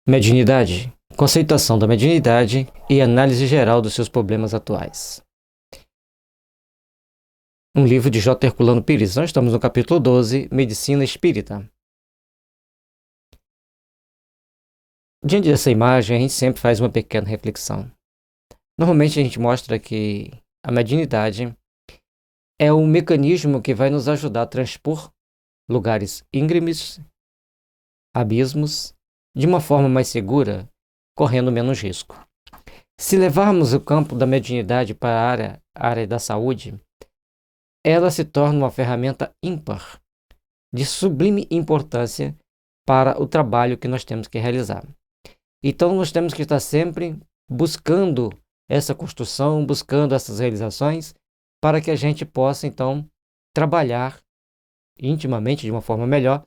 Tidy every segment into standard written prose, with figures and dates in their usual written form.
Mediunidade, conceituação da mediunidade e análise geral dos seus problemas atuais. Um livro de J. Herculano Pires. Nós estamos no capítulo 12, Medicina Espírita. Diante dessa imagem, a gente sempre faz uma pequena reflexão. Normalmente a gente mostra que a mediunidade é um mecanismo que vai nos ajudar a transpor lugares íngremes, abismos, de uma forma mais segura, correndo menos risco. Se levarmos o campo da mediunidade para a área da saúde, ela se torna uma ferramenta ímpar, de sublime importância para o trabalho que nós temos que realizar. Então, nós temos que estar sempre buscando essa construção, buscando essas realizações, para que a gente possa, então, trabalhar intimamente, de uma forma melhor,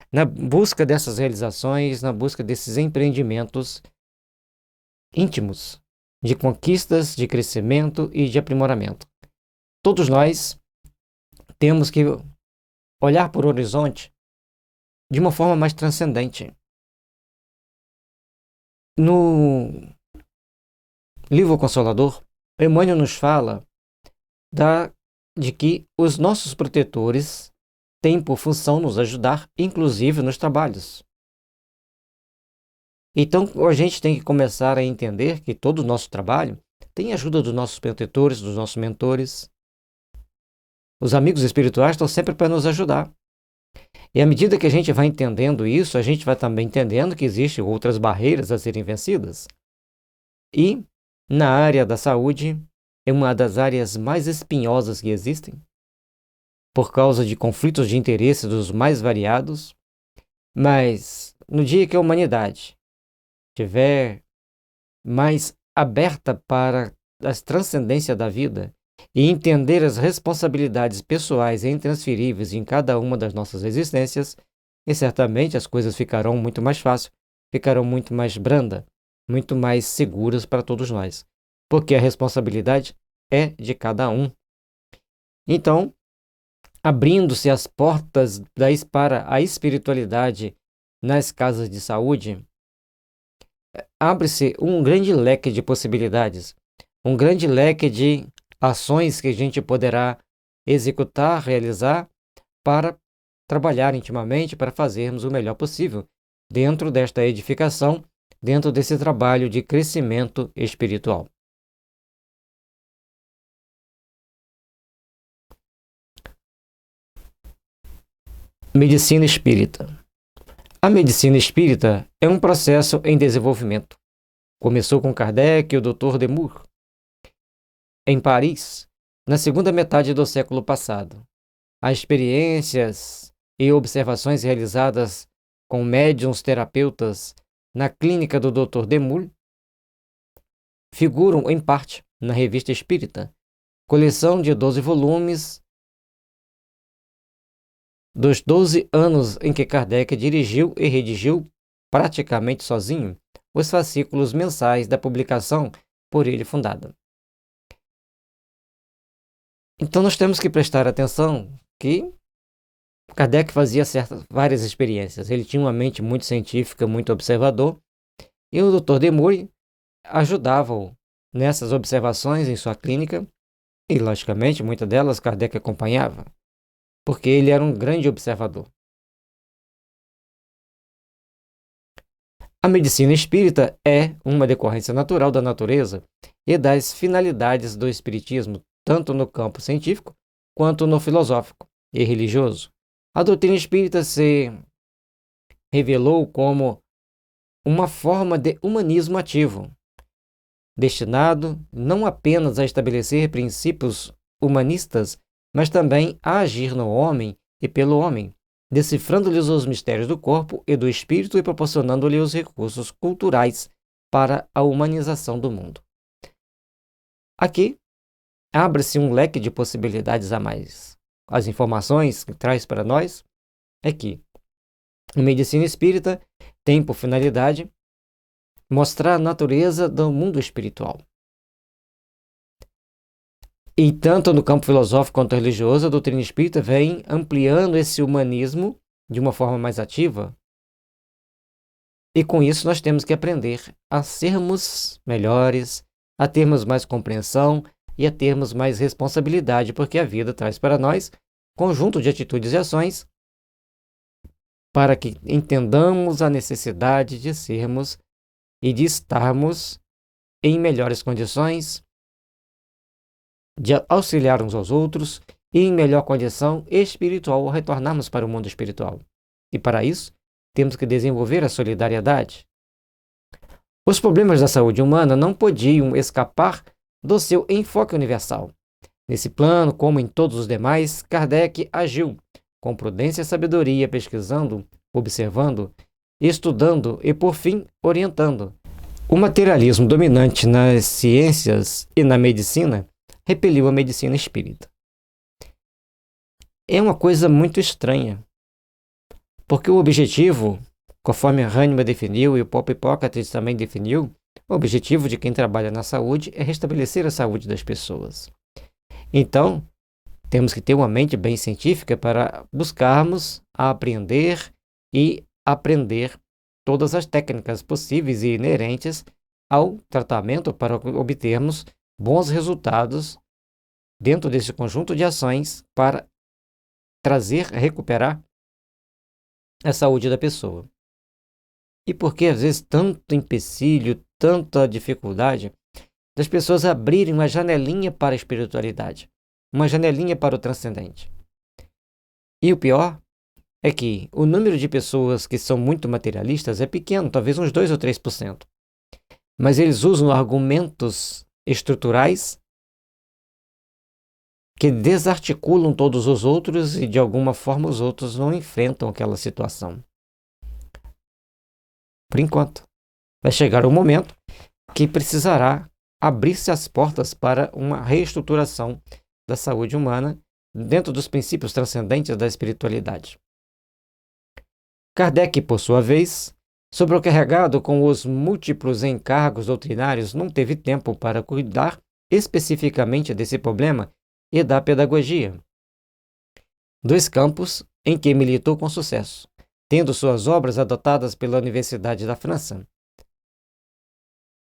na busca dessas realizações, na busca desses empreendimentos íntimos, de conquistas, de crescimento e de aprimoramento. Todos nós temos que olhar para o horizonte de uma forma mais transcendente. No livro Consolador, Emmanuel nos fala de que os nossos protetores têm por função nos ajudar, inclusive nos trabalhos. Então, a gente tem que começar a entender que todo o nosso trabalho tem a ajuda dos nossos protetores, dos nossos mentores. Os amigos espirituais estão sempre para nos ajudar. E à medida que a gente vai entendendo isso, a gente vai também entendendo que existem outras barreiras a serem vencidas. E, na área da saúde, é uma das áreas mais espinhosas que existem, por causa de conflitos de interesse dos mais variados. Mas, no dia que a humanidade estiver mais aberta para a transcendência da vida e entender as responsabilidades pessoais e intransferíveis em cada uma das nossas existências, e certamente as coisas ficarão muito mais fáceis, ficarão muito mais branda, muito mais seguras para todos nós, porque a responsabilidade é de cada um. Então, abrindo-se as portas para a espiritualidade nas casas de saúde, abre-se um grande leque de possibilidades, um grande leque de ações que a gente poderá executar, realizar, para trabalhar intimamente, para fazermos o melhor possível dentro desta edificação, dentro desse trabalho de crescimento espiritual. Medicina espírita. A medicina espírita é um processo em desenvolvimento. Começou com Kardec e o Dr. Demure, em Paris, na segunda metade do século passado. As experiências e observações realizadas com médiuns terapeutas na clínica do Dr. Demure figuram, em parte, na Revista Espírita, coleção de 12 volumes dos 12 anos em que Kardec dirigiu e redigiu, praticamente sozinho, os fascículos mensais da publicação por ele fundada. Então nós temos que prestar atenção que Kardec fazia várias experiências. Ele tinha uma mente muito científica, muito observador, e o Dr. Demure ajudava-o nessas observações em sua clínica, e logicamente muitas delas Kardec acompanhava, porque ele era um grande observador. A medicina espírita é uma decorrência natural da natureza e das finalidades do espiritismo, tanto no campo científico quanto no filosófico e religioso. A doutrina espírita se revelou como uma forma de humanismo ativo, destinado não apenas a estabelecer princípios humanistas, mas também a agir no homem e pelo homem, decifrando-lhes os mistérios do corpo e do espírito e proporcionando-lhe os recursos culturais para a humanização do mundo. Aqui, abre-se um leque de possibilidades a mais. As informações que traz para nós é que a medicina espírita tem por finalidade mostrar a natureza do mundo espiritual. E tanto no campo filosófico quanto religioso, a doutrina espírita vem ampliando esse humanismo de uma forma mais ativa E com isso nós temos que aprender a sermos melhores, a termos mais compreensão e a termos mais responsabilidade, porque a vida traz para nós conjunto de atitudes e ações para que entendamos a necessidade de sermos e de estarmos em melhores condições, de auxiliar uns aos outros e em melhor condição espiritual ao retornarmos para o mundo espiritual. E para isso, temos que desenvolver a solidariedade. Os problemas da saúde humana não podiam escapar do seu enfoque universal. Nesse plano, como em todos os demais, Kardec agiu com prudência e sabedoria, pesquisando, observando, estudando e, por fim, orientando. O materialismo dominante nas ciências e na medicina repeliu a medicina espírita. É uma coisa muito estranha, porque o objetivo, conforme Hahnemann definiu e o próprio Hipócrates também definiu, o objetivo de quem trabalha na saúde é restabelecer a saúde das pessoas. Então, temos que ter uma mente bem científica para buscarmos aprender e aprender todas as técnicas possíveis e inerentes ao tratamento para obtermos bons resultados dentro desse conjunto de ações para recuperar a saúde da pessoa. E por que às vezes tanto empecilho, tanta dificuldade das pessoas abrirem uma janelinha para a espiritualidade, uma janelinha para o transcendente? E o pior é que o número de pessoas que são muito materialistas é pequeno, talvez uns 2 ou 3%. Mas eles usam argumentos estruturais que desarticulam todos os outros e, de alguma forma, os outros não enfrentam aquela situação. Por enquanto, vai chegar o momento que precisará abrir-se as portas para uma reestruturação da saúde humana dentro dos princípios transcendentes da espiritualidade. Kardec, por sua vez, sobrecarregado com os múltiplos encargos doutrinários, não teve tempo para cuidar especificamente desse problema e da pedagogia, 2 campos em que militou com sucesso, tendo suas obras adotadas pela Universidade da França.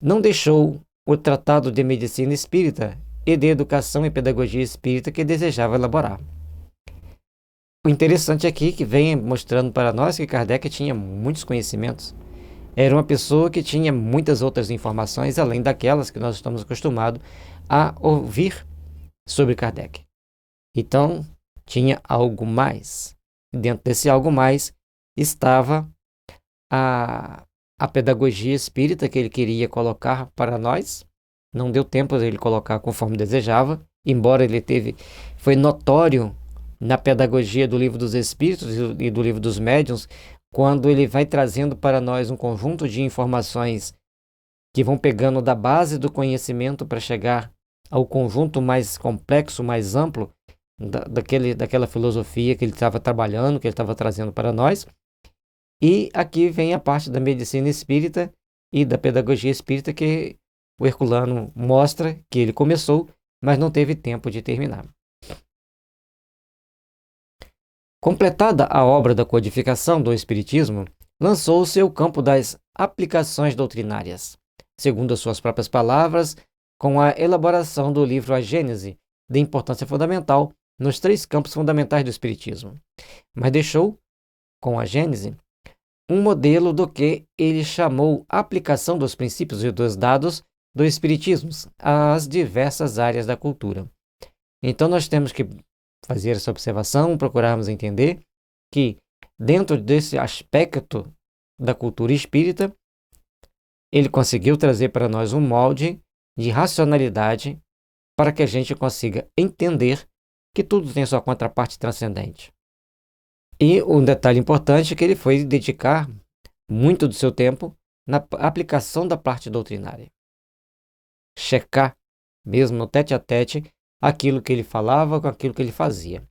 Não deixou o Tratado de Medicina Espírita e de Educação e Pedagogia Espírita que desejava elaborar. O interessante aqui que vem mostrando para nós que Kardec tinha muitos conhecimentos. Era uma pessoa que tinha muitas outras informações, além daquelas que nós estamos acostumados a ouvir sobre Kardec. Então, tinha algo mais. Dentro desse algo mais estava a pedagogia espírita que ele queria colocar para nós. Não deu tempo de ele colocar conforme desejava, embora foi notório na pedagogia do Livro dos Espíritos e do Livro dos Médiuns, quando ele vai trazendo para nós um conjunto de informações que vão pegando da base do conhecimento para chegar ao conjunto mais complexo, mais amplo daquela filosofia que ele estava trabalhando, que ele estava trazendo para nós. E aqui vem a parte da medicina espírita e da pedagogia espírita que o Herculano mostra que ele começou, mas não teve tempo de terminar. Completada a obra da codificação do Espiritismo, lançou-se ao campo das aplicações doutrinárias, segundo as suas próprias palavras, com a elaboração do livro A Gênese, de importância fundamental nos 3 campos fundamentais do Espiritismo. Mas deixou, com a Gênese, um modelo do que ele chamou aplicação dos princípios e dos dados do Espiritismo às diversas áreas da cultura. Então nós temos que fazer essa observação, procurarmos entender que dentro desse aspecto da cultura espírita, ele conseguiu trazer para nós um molde de racionalidade para que a gente consiga entender que tudo tem sua contraparte transcendente. E um detalhe importante é que ele foi dedicar muito do seu tempo na aplicação da parte doutrinária. Checar, mesmo no tete-a-tete, aquilo que ele falava com aquilo que ele fazia.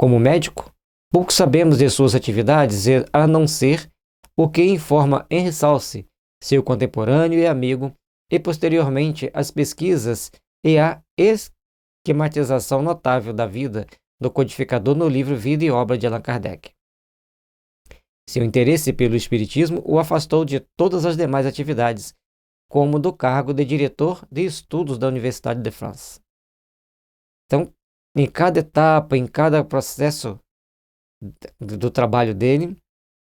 Como médico, pouco sabemos de suas atividades, a não ser o que informa em ressalce seu contemporâneo e amigo, e posteriormente as pesquisas e a esquematização notável da vida do codificador no livro Vida e Obra de Allan Kardec. Seu interesse pelo espiritismo o afastou de todas as demais atividades, como do cargo de diretor de estudos da Universidade de France. Então, em cada etapa, em cada processo do trabalho dele,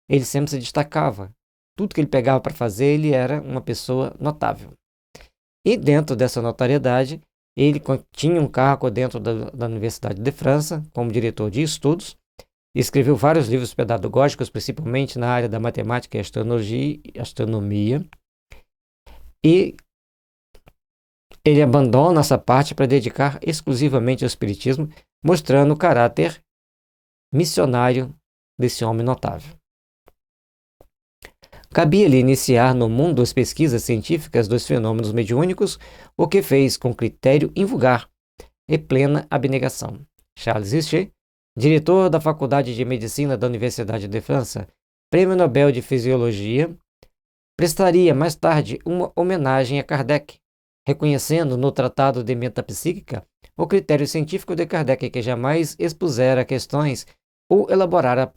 ele sempre se destacava. Tudo que ele pegava para fazer, ele era uma pessoa notável. E dentro dessa notariedade, ele tinha um cargo dentro da Universidade de França, como diretor de estudos, escreveu vários livros pedagógicos, principalmente na área da matemática e astronomia, e ele abandona essa parte para dedicar exclusivamente ao espiritismo, mostrando o caráter missionário desse homem notável. Cabia-lhe iniciar no mundo as pesquisas científicas dos fenômenos mediúnicos, o que fez com critério invulgar e plena abnegação. Charles Richer, diretor da Faculdade de Medicina da Universidade de França, Prêmio Nobel de Fisiologia, prestaria mais tarde uma homenagem a Kardec, reconhecendo no Tratado de Metapsíquica o critério científico de Kardec, que jamais expusera questões ou elaborara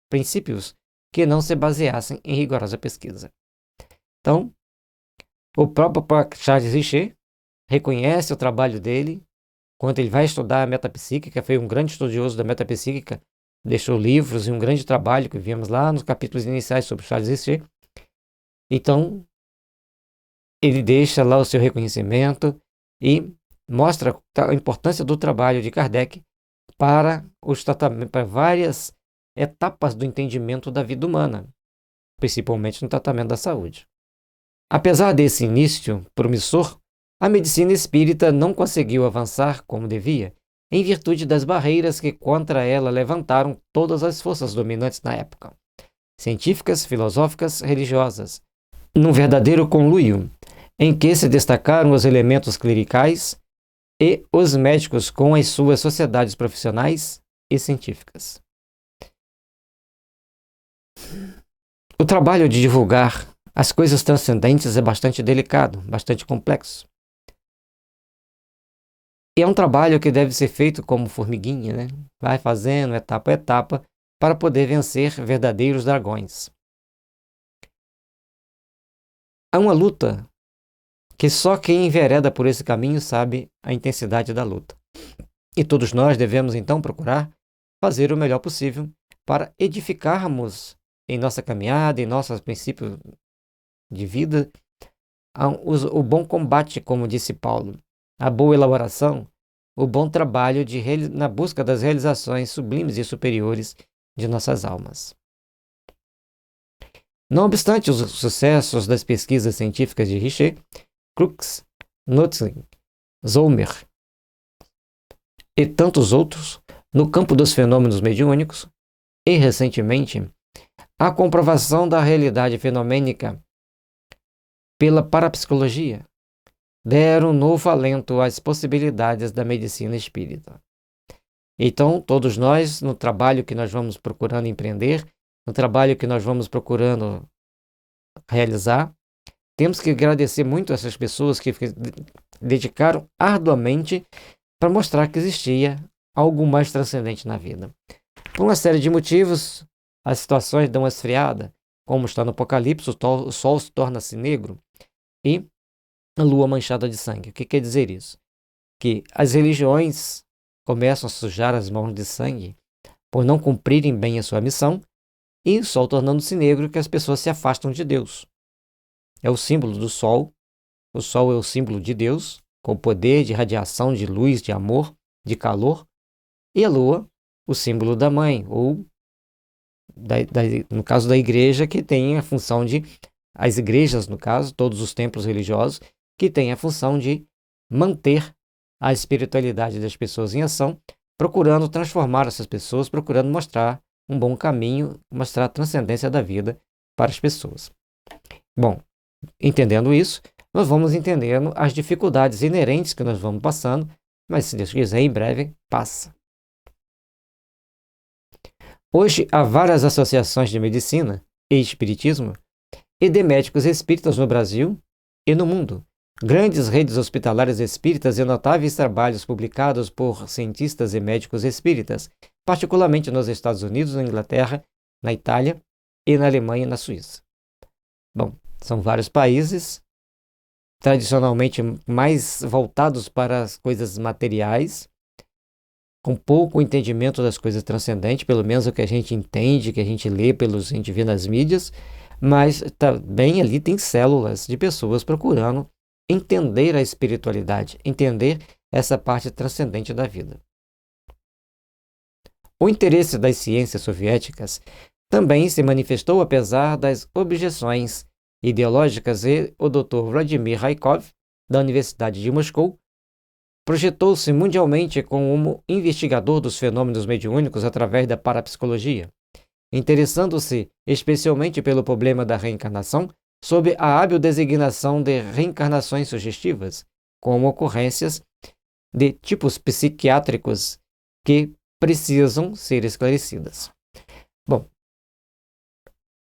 princípios que não se baseassem em rigorosa pesquisa. Então, o próprio Charles Richer reconhece o trabalho dele. Quando ele vai estudar a metapsíquica, foi um grande estudioso da metapsíquica, deixou livros e um grande trabalho que vimos lá nos capítulos iniciais sobre Charles Richer. Então, ele deixa lá o seu reconhecimento e mostra a importância do trabalho de Kardec para os tratamentos, para várias etapas do entendimento da vida humana, principalmente no tratamento da saúde. Apesar desse início promissor, a medicina espírita não conseguiu avançar como devia, em virtude das barreiras que contra ela levantaram todas as forças dominantes na época, científicas, filosóficas, religiosas, num verdadeiro conluio, em que se destacaram os elementos clericais e os médicos com as suas sociedades profissionais e científicas. O trabalho de divulgar as coisas transcendentes é bastante delicado, bastante complexo. E é um trabalho que deve ser feito como formiguinha, né? Vai fazendo etapa a etapa para poder vencer verdadeiros dragões. Há uma luta que só quem envereda por esse caminho sabe a intensidade da luta. E todos nós devemos então procurar fazer o melhor possível para edificarmos em nossa caminhada, em nossos princípios de vida, o bom combate, como disse Paulo, a boa elaboração, o bom trabalho na busca das realizações sublimes e superiores de nossas almas. Não obstante os sucessos das pesquisas científicas de Richer, Crookes, Nutzling, Zollmer e tantos outros no campo dos fenômenos mediúnicos, e recentemente a comprovação da realidade fenomênica pela parapsicologia deram um novo alento às possibilidades da medicina espírita. Então, todos nós, no trabalho que nós vamos procurando empreender, no trabalho que nós vamos procurando realizar, temos que agradecer muito a essas pessoas que dedicaram arduamente para mostrar que existia algo mais transcendente na vida. Por uma série de motivos, as situações dão uma esfriada, como está no Apocalipse, o sol se torna-se negro e a lua manchada de sangue. O que quer dizer isso? Que as religiões começam a sujar as mãos de sangue por não cumprirem bem a sua missão, e o sol tornando-se negro, que as pessoas se afastam de Deus. É o símbolo do sol. O sol é o símbolo de Deus, com o poder de radiação, de luz, de amor, de calor. E a lua, o símbolo da mãe, ou no caso da igreja, que tem a função de, as igrejas, no caso, todos os templos religiosos, que tem a função de manter a espiritualidade das pessoas em ação, procurando transformar essas pessoas, procurando mostrar um bom caminho, mostrar a transcendência da vida para as pessoas. Bom, entendendo isso, nós vamos entendendo as dificuldades inerentes que nós vamos passando, mas se Deus quiser, em breve passa. Hoje há várias associações de medicina e espiritismo e de médicos espíritas no Brasil e no mundo. Grandes redes hospitalares espíritas e notáveis trabalhos publicados por cientistas e médicos espíritas, particularmente nos Estados Unidos, na Inglaterra, na Itália e na Alemanha e na Suíça. Bom, são vários países, tradicionalmente mais voltados para as coisas materiais, com pouco entendimento das coisas transcendentes, pelo menos o que a gente entende, que a gente lê, a gente vê nas mídias, mas também ali tem células de pessoas procurando entender a espiritualidade, entender essa parte transcendente da vida. O interesse das ciências soviéticas também se manifestou apesar das objeções ideológicas e o Dr. Vladimir Raikov, da Universidade de Moscou, projetou-se mundialmente como investigador dos fenômenos mediúnicos através da parapsicologia, interessando-se especialmente pelo problema da reencarnação sob a hábil designação de reencarnações sugestivas, como ocorrências de tipos psiquiátricos que precisam ser esclarecidas. Bom,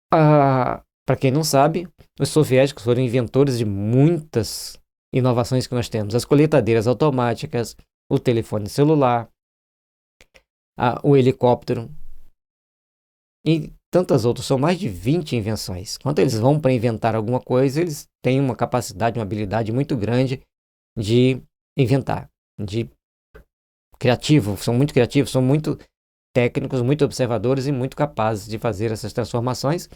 para quem não sabe, os soviéticos foram inventores de muitas inovações que nós temos. As coletadeiras automáticas, o telefone celular, o helicóptero e tantas outras. São mais de 20 invenções. Quando eles vão para inventar alguma coisa, eles têm uma capacidade, uma habilidade muito grande de inventar, de criativo. São muito criativos, são muito técnicos, muito observadores e muito capazes de fazer essas transformações.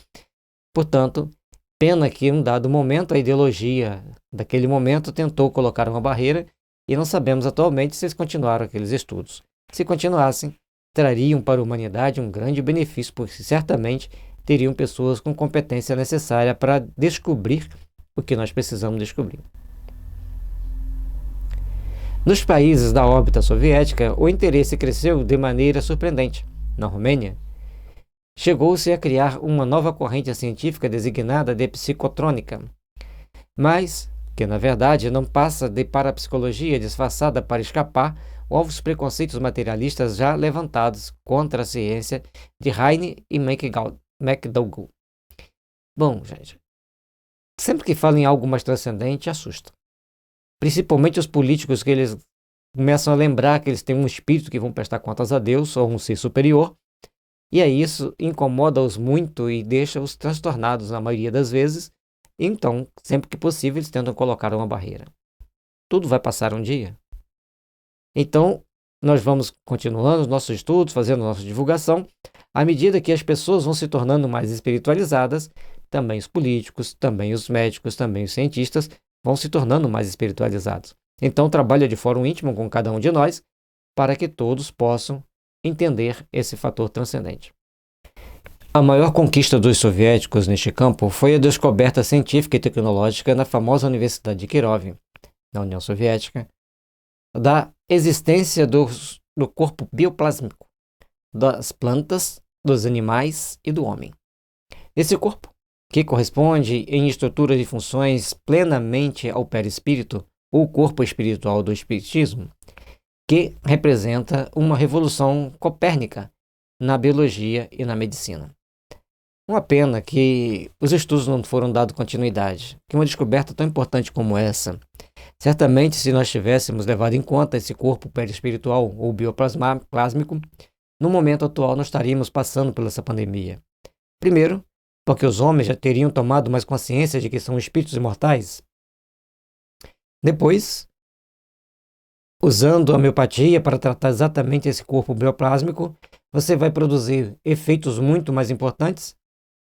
Portanto, pena que em um dado momento a ideologia daquele momento tentou colocar uma barreira e não sabemos atualmente se eles continuaram aqueles estudos. Se continuassem, trariam para a humanidade um grande benefício, porque certamente teriam pessoas com competência necessária para descobrir o que nós precisamos descobrir. Nos países da órbita soviética, o interesse cresceu de maneira surpreendente. Na Romênia, chegou-se a criar uma nova corrente científica designada de psicotrônica, mas que, na verdade, não passa de parapsicologia disfarçada para escapar aos preconceitos materialistas já levantados contra a ciência de Heine e McDougall. Bom, gente, sempre que falam em algo mais transcendente, assusta. Principalmente os políticos, que eles começam a lembrar que eles têm um espírito que vão prestar contas a Deus ou um ser superior, e aí isso incomoda-os muito e deixa-os transtornados na maioria das vezes. Então, sempre que possível, eles tentam colocar uma barreira. Tudo vai passar um dia. Então, nós vamos continuando os nossos estudos, fazendo nossa divulgação. À medida que as pessoas vão se tornando mais espiritualizadas, também os políticos, também os médicos, também os cientistas vão se tornando mais espiritualizados. Então, trabalha de fórum íntimo com cada um de nós para que todos possam entender esse fator transcendente. A maior conquista dos soviéticos neste campo foi a descoberta científica e tecnológica na famosa Universidade de Kirov, na União Soviética, da existência do corpo bioplásmico, das plantas, dos animais e do homem. Esse corpo, que corresponde em estrutura e funções plenamente ao perispírito, ou corpo espiritual do espiritismo, que representa uma revolução copérnica na biologia e na medicina. Uma pena que os estudos não foram dados continuidade, que uma descoberta tão importante como essa, certamente se nós tivéssemos levado em conta esse corpo perispiritual ou bioplásmico, no momento atual nós estaríamos passando por essa pandemia. Primeiro, porque os homens já teriam tomado mais consciência de que são espíritos imortais. Depois, usando a homeopatia para tratar exatamente esse corpo bioplásmico, você vai produzir efeitos muito mais importantes,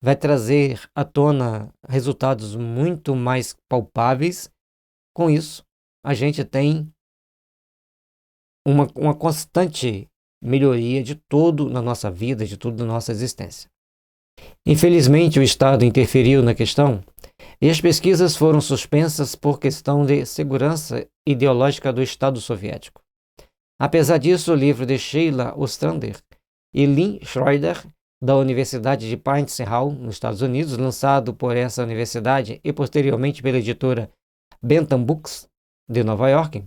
vai trazer à tona resultados muito mais palpáveis. Com isso, a gente tem uma constante melhoria de tudo na nossa vida, de tudo na nossa existência. Infelizmente, o Estado interferiu na questão e as pesquisas foram suspensas por questão de segurança ideológica do Estado soviético. Apesar disso, o livro de Sheila Ostrander e Lynn Schroeder, da Universidade de Princeton, nos Estados Unidos, lançado por essa universidade e posteriormente pela editora Bentham Books, de Nova York,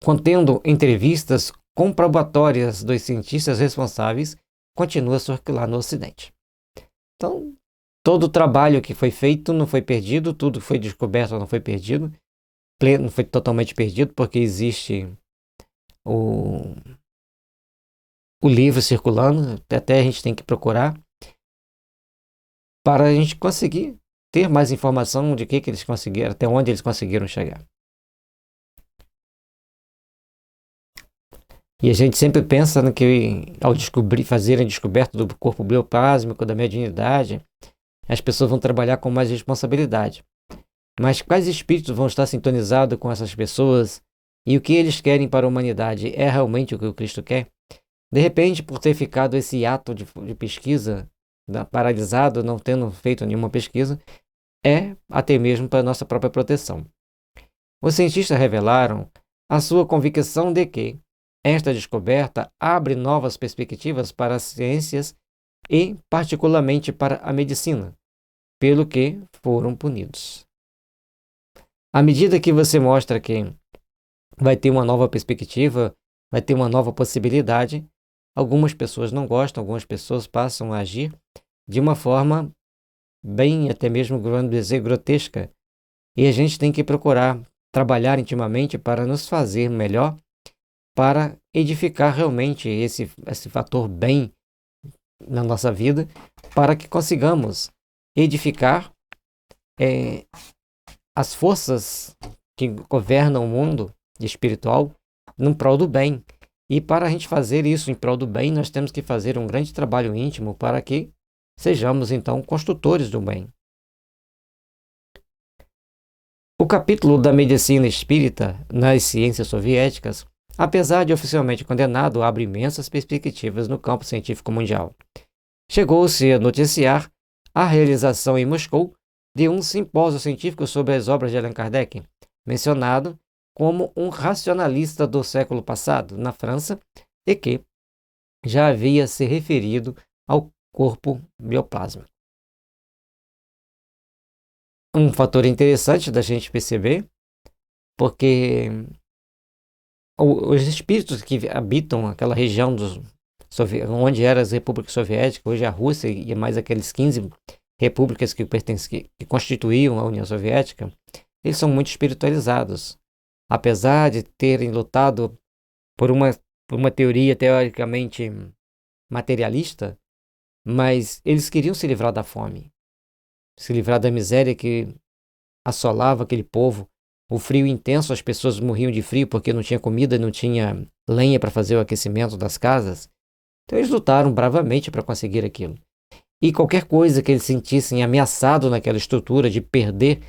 contendo entrevistas comprobatórias dos cientistas responsáveis, continua a circular no Ocidente. Então, todo o trabalho que foi feito não foi perdido, tudo que foi descoberto não foi perdido, não foi totalmente perdido, porque existe o o livro circulando, até a gente tem que procurar, para a gente conseguir ter mais informação de que eles conseguiram, até onde eles conseguiram chegar. E a gente sempre pensa no que, ao fazerem a descoberta do corpo bioplásmico, da mediunidade, as pessoas vão trabalhar com mais responsabilidade. Mas quais espíritos vão estar sintonizados com essas pessoas e o que eles querem para a humanidade é realmente o que o Cristo quer? De repente, por ter ficado esse ato de pesquisa paralisado, não tendo feito nenhuma pesquisa, é até mesmo para nossa própria proteção. Os cientistas revelaram a sua convicção de que esta descoberta abre novas perspectivas para as ciências e, particularmente, para a medicina, pelo que foram punidos. À medida que você mostra que vai ter uma nova perspectiva, vai ter uma nova possibilidade, algumas pessoas não gostam, algumas pessoas passam a agir de uma forma bem, até mesmo, vamos dizer, grotesca. E a gente tem que procurar trabalhar intimamente para nos fazer melhor, para edificar realmente esse fator bem na nossa vida, para que consigamos edificar as forças que governam o mundo espiritual no prol do bem. E para a gente fazer isso em prol do bem, nós temos que fazer um grande trabalho íntimo para que sejamos, então, construtores do bem. O capítulo da medicina espírita nas ciências soviéticas, apesar de oficialmente condenado, abre imensas perspectivas no campo científico mundial. Chegou-se a noticiar a realização em Moscou de um simpósio científico sobre as obras de Allan Kardec, mencionado como um racionalista do século passado na França e que já havia se referido ao corpo bioplásmico. Um fator interessante da gente perceber, porque os espíritos que habitam aquela região onde eram as repúblicas soviéticas, hoje a Rússia e mais aqueles 15 repúblicas que constituíam a União Soviética, eles são muito espiritualizados. Apesar de terem lutado por uma teoria teoricamente materialista, mas eles queriam se livrar da fome, se livrar da miséria que assolava aquele povo, o frio intenso, as pessoas morriam de frio porque não tinha comida, não tinha lenha para fazer o aquecimento das casas. Então eles lutaram bravamente para conseguir aquilo. E qualquer coisa que eles sentissem ameaçado naquela estrutura de perder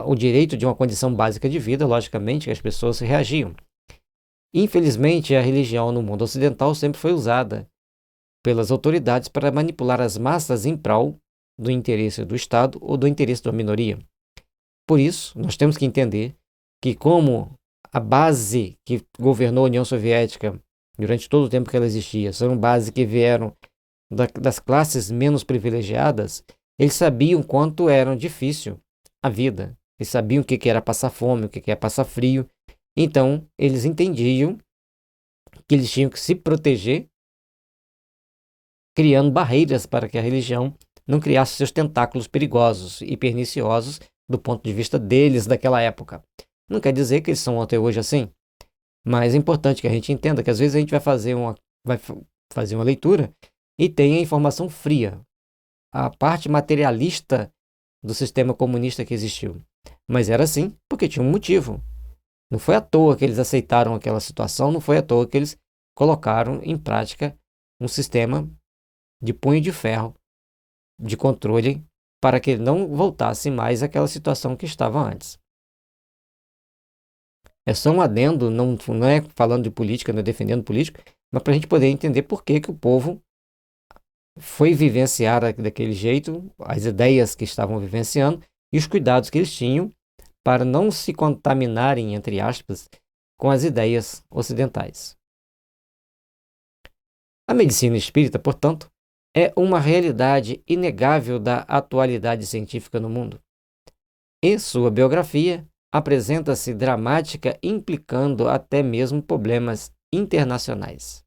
o direito de uma condição básica de vida, logicamente as pessoas reagiam. Infelizmente, a religião no mundo ocidental sempre foi usada pelas autoridades para manipular as massas em prol do interesse do Estado ou do interesse da minoria. Por isso, nós temos que entender que, como a base que governou a União Soviética durante todo o tempo que ela existia são bases que vieram das classes menos privilegiadas, eles sabiam quanto era difícil a vida. Eles sabiam o que era passar fome, o que era passar frio. Então, eles entendiam que eles tinham que se proteger, criando barreiras para que a religião não criasse seus tentáculos perigosos e perniciosos do ponto de vista deles daquela época. Não quer dizer que eles são até hoje assim, mas é importante que a gente entenda que às vezes a gente vai fazer uma leitura e tem a informação fria, a parte materialista do sistema comunista que existiu. Mas era assim porque tinha um motivo. Não foi à toa que eles aceitaram aquela situação, não foi à toa que eles colocaram em prática um sistema de punho de ferro, de controle, para que não voltasse mais àquela situação que estava antes. É só um adendo, não é falando de política, não é defendendo política, mas para a gente poder entender por que o povo foi vivenciar daquele jeito, as ideias que estavam vivenciando e os cuidados que eles tinham para não se contaminarem, entre aspas, com as ideias ocidentais. A medicina espírita, portanto, é uma realidade inegável da atualidade científica no mundo. E sua biografia apresenta-se dramática, implicando até mesmo problemas internacionais.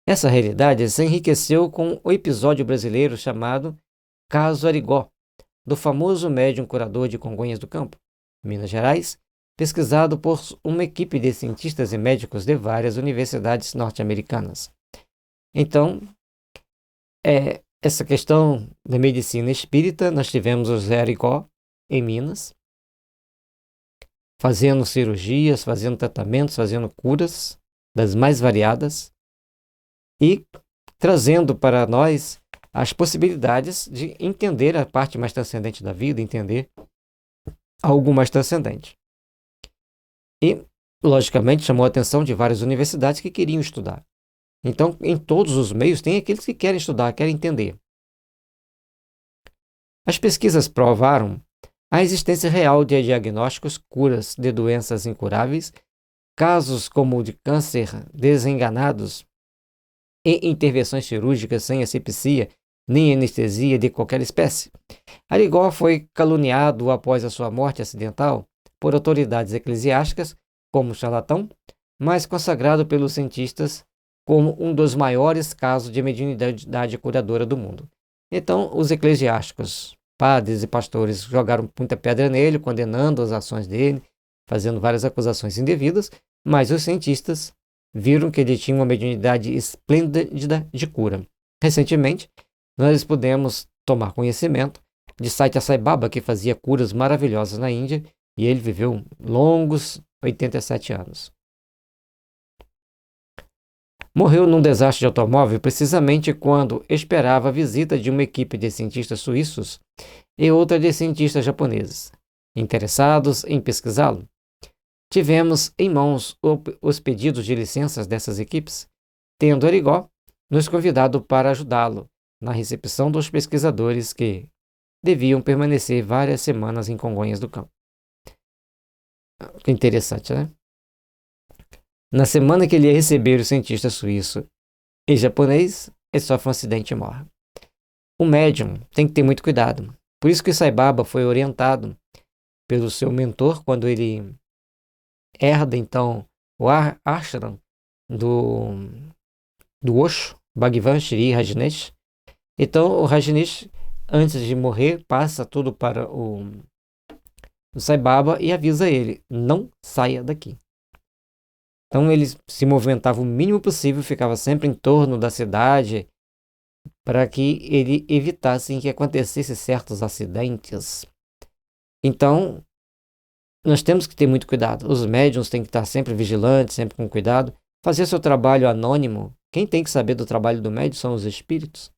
Essa realidade se enriqueceu com o episódio brasileiro chamado Caso Arigó, do famoso médium curador de Congonhas do Campo, Minas Gerais, pesquisado por uma equipe de cientistas e médicos de várias universidades norte-americanas. Então, essa questão da medicina espírita, nós tivemos o Zé Arigó, em Minas, fazendo cirurgias, fazendo tratamentos, fazendo curas das mais variadas e trazendo para nós as possibilidades de entender a parte mais transcendente da vida, entender algo mais transcendente. E, logicamente, chamou a atenção de várias universidades que queriam estudar. Então, em todos os meios, tem aqueles que querem estudar, querem entender. As pesquisas provaram a existência real de diagnósticos, curas de doenças incuráveis, casos como o de câncer desenganados e intervenções cirúrgicas sem asepsia nem anestesia de qualquer espécie. Arigó foi caluniado após a sua morte acidental por autoridades eclesiásticas como charlatão, mas consagrado pelos cientistas como um dos maiores casos de mediunidade curadora do mundo. Então, os eclesiásticos, padres e pastores, jogaram muita pedra nele, condenando as ações dele, fazendo várias acusações indevidas, mas os cientistas viram que ele tinha uma mediunidade esplêndida de cura. Recentemente, nós pudemos tomar conhecimento de Saitya Sai Baba, que fazia curas maravilhosas na Índia, e ele viveu longos 87 anos. Morreu num desastre de automóvel precisamente quando esperava a visita de uma equipe de cientistas suíços e outra de cientistas japoneses, interessados em pesquisá-lo. Tivemos em mãos os pedidos de licenças dessas equipes, tendo Arigó nos convidado para ajudá-lo na recepção dos pesquisadores que deviam permanecer várias semanas em Congonhas do Campo. Interessante, né? Na semana que ele ia receber o cientista suíço e japonês, ele sofre um acidente e morre. O médium tem que ter muito cuidado. Por isso que Sai Baba foi orientado pelo seu mentor quando ele herda, então, o ashram do Osho, Bhagavan Sri Rajneesh. Então, o Rajneesh, antes de morrer, passa tudo para o Sai Baba e avisa ele, não saia daqui. Então, ele se movimentava o mínimo possível, ficava sempre em torno da cidade, para que ele evitasse que acontecessem certos acidentes. Então, nós temos que ter muito cuidado. Os médiuns têm que estar sempre vigilantes, sempre com cuidado. Fazer seu trabalho anônimo. Quem tem que saber do trabalho do médium são os espíritos.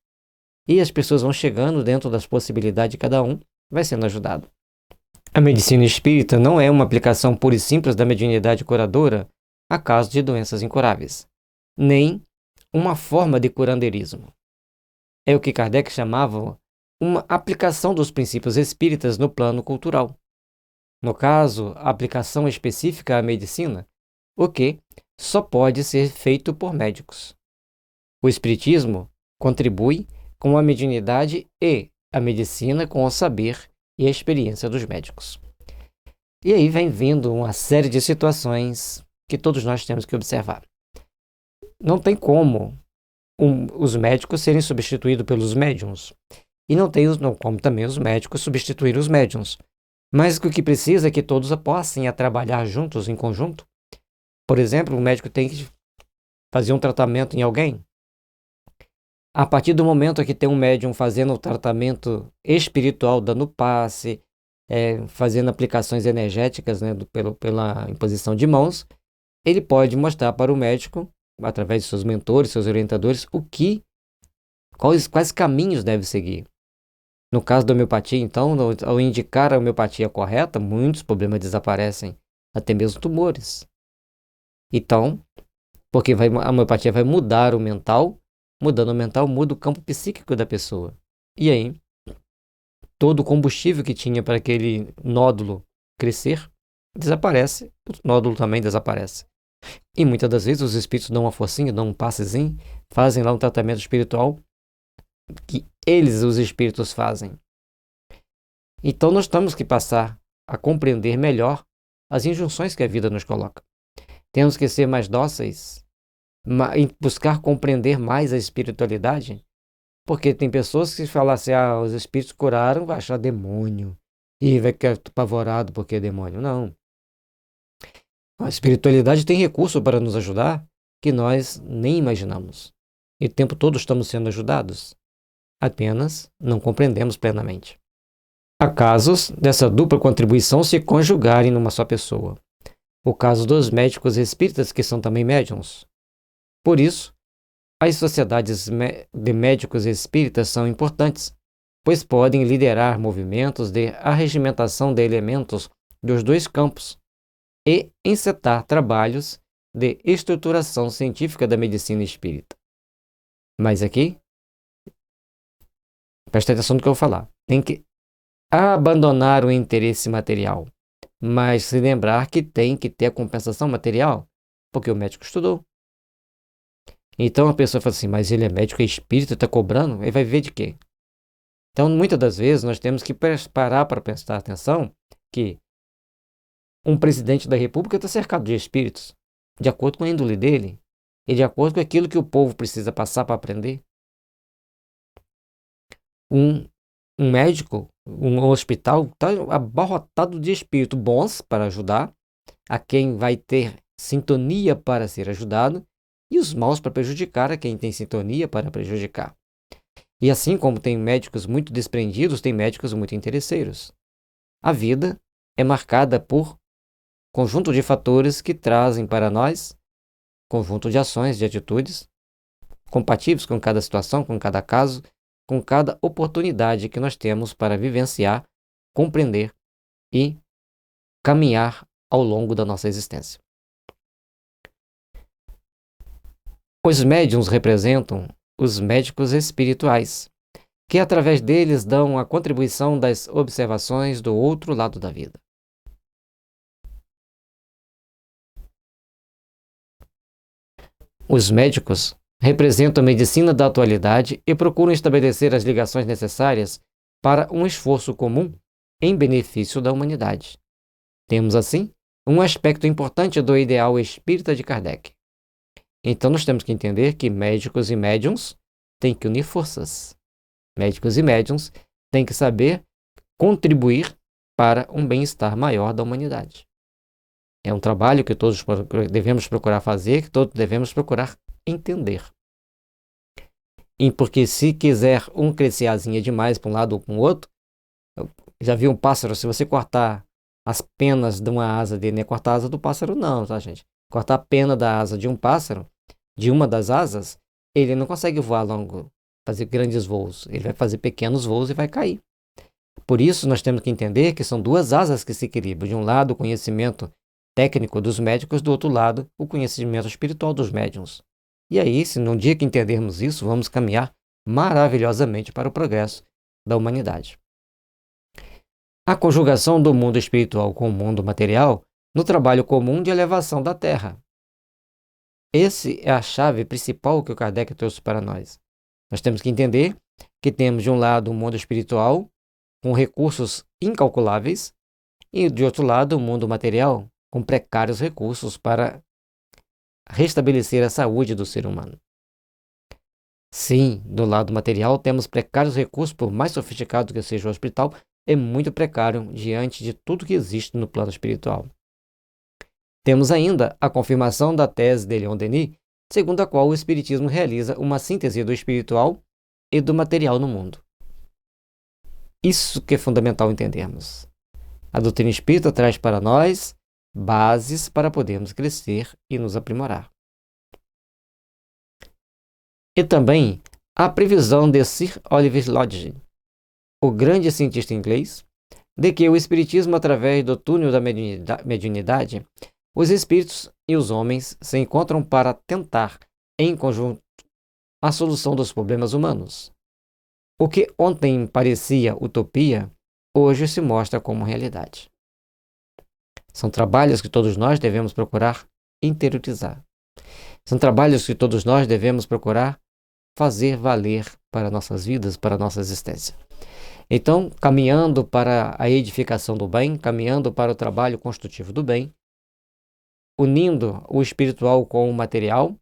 E as pessoas vão chegando dentro das possibilidades de cada um, vai sendo ajudado. A medicina espírita não é uma aplicação pura e simples da mediunidade curadora a casos de doenças incuráveis, nem uma forma de curandeirismo. É o que Kardec chamava uma aplicação dos princípios espíritas no plano cultural. No caso, a aplicação específica à medicina, o que só pode ser feito por médicos. O espiritismo contribui com a mediunidade e a medicina com o saber e a experiência dos médicos. E aí vem vindo uma série de situações que todos nós temos que observar. Não tem como os médicos serem substituídos pelos médiuns. E não tem como também os médicos substituir os médiuns. Mas o que precisa é que todos possam trabalhar juntos, em conjunto. Por exemplo, o médico tem que fazer um tratamento em alguém. A partir do momento que tem um médium fazendo o tratamento espiritual, dando passe, fazendo aplicações energéticas, né, pela imposição de mãos, ele pode mostrar para o médico, através de seus mentores, seus orientadores, quais caminhos deve seguir. No caso da homeopatia, então, ao indicar a homeopatia correta, muitos problemas desaparecem, até mesmo tumores. Então, porque a homeopatia vai mudar o mental, mudando o mental, muda o campo psíquico da pessoa. E aí, todo o combustível que tinha para aquele nódulo crescer, desaparece, o nódulo também desaparece. E muitas das vezes os espíritos dão uma forcinha, dão um passezinho, fazem lá um tratamento espiritual que eles, os espíritos, fazem. Então nós temos que passar a compreender melhor as injunções que a vida nos coloca. Temos que ser mais dóceis, buscar compreender mais a espiritualidade, porque tem pessoas que falam assim, os espíritos curaram, vai achar demônio, e vai ficar apavorado porque é demônio. Não. A espiritualidade tem recurso para nos ajudar que nós nem imaginamos. E o tempo todo estamos sendo ajudados. Apenas não compreendemos plenamente. Há casos dessa dupla contribuição se conjugarem numa só pessoa. O caso dos médicos espíritas, que são também médiuns. Por isso, as sociedades de médicos espíritas são importantes, pois podem liderar movimentos de arregimentação de elementos dos dois campos e encetar trabalhos de estruturação científica da medicina espírita. Mas aqui, presta atenção no que eu vou falar. Tem que abandonar o interesse material, mas se lembrar que tem que ter a compensação material, porque o médico estudou. Então a pessoa fala assim, mas ele é médico, é espírita, está cobrando? Ele vai ver de quê? Então, muitas das vezes, nós temos que parar para prestar atenção que um presidente da república está cercado de espíritos, de acordo com a índole dele e de acordo com aquilo que o povo precisa passar para aprender. Um médico, um hospital está abarrotado de espíritos bons para ajudar a quem vai ter sintonia para ser ajudado e os maus para prejudicar a quem tem sintonia para prejudicar. E assim como tem médicos muito desprendidos, tem médicos muito interesseiros. A vida é marcada por conjunto de fatores que trazem para nós conjunto de ações, de atitudes compatíveis com cada situação, com cada caso, com cada oportunidade que nós temos para vivenciar, compreender e caminhar ao longo da nossa existência. Os médiuns representam os médicos espirituais, que através deles dão a contribuição das observações do outro lado da vida. Os médicos representam a medicina da atualidade e procuram estabelecer as ligações necessárias para um esforço comum em benefício da humanidade. Temos, assim, um aspecto importante do ideal espírita de Kardec. Então, nós temos que entender que médicos e médiuns têm que unir forças. Médicos e médiuns têm que saber contribuir para um bem-estar maior da humanidade. É um trabalho que todos devemos procurar fazer, que todos devemos procurar entender. E porque se quiser um crescer asinha demais para um lado ou para o outro, já viu um pássaro, se você cortar as penas de uma asa dele, não é cortar a asa do pássaro não, tá, gente? Cortar a pena da asa de um pássaro, de uma das asas, ele não consegue voar longo, fazer grandes voos. Ele vai fazer pequenos voos e vai cair. Por isso, nós temos que entender que são duas asas que se equilibram. De um lado, o conhecimento técnico dos médicos, do outro lado, o conhecimento espiritual dos médiuns. E aí, se num dia que entendermos isso, vamos caminhar maravilhosamente para o progresso da humanidade. A conjugação do mundo espiritual com o mundo material no trabalho comum de elevação da Terra. Essa é a chave principal que o Kardec trouxe para nós. Nós temos que entender que temos de um lado o mundo espiritual com recursos incalculáveis e de outro lado o mundo material com precários recursos para restabelecer a saúde do ser humano. Sim, do lado material temos precários recursos, por mais sofisticado que seja o hospital, é muito precário diante de tudo que existe no plano espiritual. Temos ainda a confirmação da tese de Leon Denis, segundo a qual o Espiritismo realiza uma síntese do espiritual e do material no mundo. Isso que é fundamental entendermos. A doutrina espírita traz para nós bases para podermos crescer e nos aprimorar. E também a previsão de Sir Oliver Lodge, o grande cientista inglês, de que o Espiritismo, através do túnel da mediunidade, os espíritos e os homens se encontram para tentar, em conjunto, a solução dos problemas humanos. O que ontem parecia utopia, hoje se mostra como realidade. São trabalhos que todos nós devemos procurar interiorizar. São trabalhos que todos nós devemos procurar fazer valer para nossas vidas, para a nossa existência. Então, caminhando para a edificação do bem, caminhando para o trabalho construtivo do bem, unindo o espiritual com o material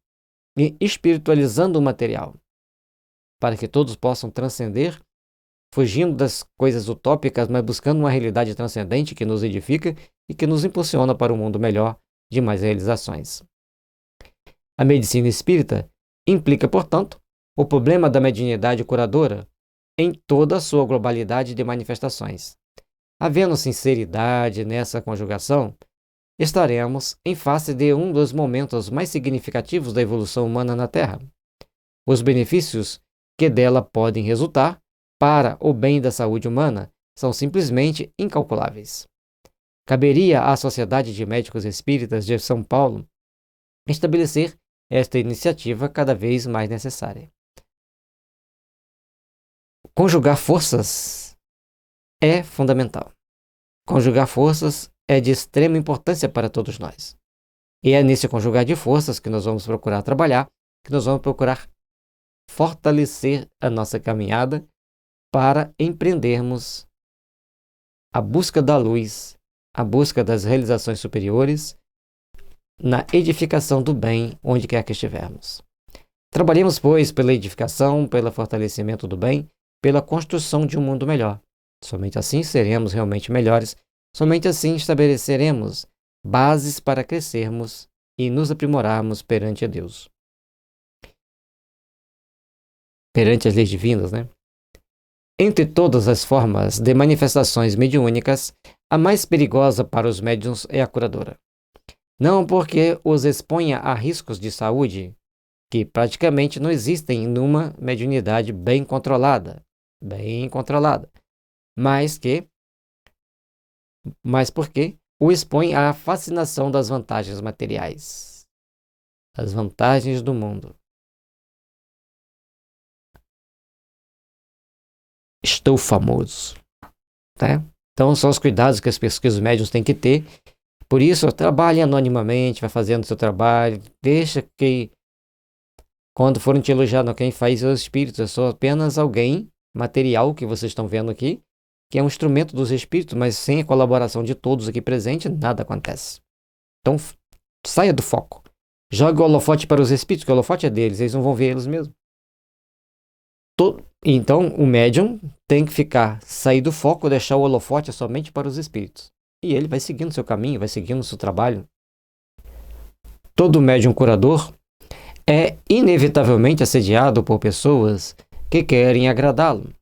e espiritualizando o material, para que todos possam transcender, fugindo das coisas utópicas, mas buscando uma realidade transcendente que nos edifica e que nos impulsiona para um mundo melhor, de mais realizações. A medicina espírita implica, portanto, o problema da mediunidade curadora em toda a sua globalidade de manifestações. Havendo sinceridade nessa conjugação, estaremos em face de um dos momentos mais significativos da evolução humana na Terra. Os benefícios que dela podem resultar para o bem da saúde humana são simplesmente incalculáveis. Caberia à Sociedade de Médicos Espíritas de São Paulo estabelecer esta iniciativa cada vez mais necessária. Conjugar forças é fundamental. Conjugar forças é de extrema importância para todos nós. E é nesse conjugar de forças que nós vamos procurar trabalhar, que nós vamos procurar fortalecer a nossa caminhada para empreendermos a busca da luz, a busca das realizações superiores, na edificação do bem, onde quer que estivermos. Trabalhemos, pois, pela edificação, pelo fortalecimento do bem, pela construção de um mundo melhor. Somente assim seremos realmente melhores, somente assim estabeleceremos bases para crescermos e nos aprimorarmos perante a Deus. Perante as leis divinas, né? Entre todas as formas de manifestações mediúnicas, a mais perigosa para os médiuns é a curadora. Não porque os exponha a riscos de saúde, que praticamente não existem numa mediunidade bem controlada, mas porque o expõe à fascinação das vantagens materiais, as vantagens do mundo. Estou famoso, né? Então são os cuidados que os médiuns têm que ter. Por isso, trabalhe anonimamente, vai fazendo o seu trabalho, deixa que quando forem te elogiar, não quem faz é o espírito, é só apenas alguém material que vocês estão vendo aqui, que é um instrumento dos espíritos, mas sem a colaboração de todos aqui presentes, nada acontece. Então, saia do foco. Jogue o holofote para os espíritos, que o holofote é deles, eles não vão ver eles mesmos. Então, o médium tem que sair do foco, deixar o holofote somente para os espíritos. E ele vai seguindo seu caminho, vai seguindo seu trabalho. Todo médium curador é inevitavelmente assediado por pessoas que querem agradá-lo,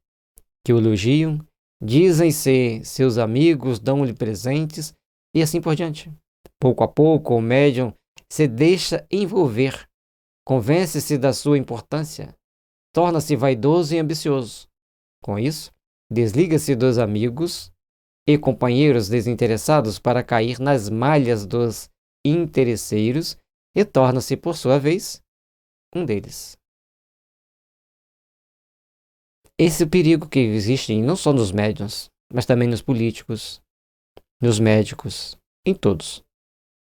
que o elogiam, dizem ser seus amigos, dão-lhe presentes e assim por diante. Pouco a pouco, o médium se deixa envolver, convence-se da sua importância, torna-se vaidoso e ambicioso. Com isso, desliga-se dos amigos e companheiros desinteressados para cair nas malhas dos interesseiros e torna-se, por sua vez, um deles. Esse é o perigo que existe não só nos médiuns, mas também nos políticos, nos médicos, em todos.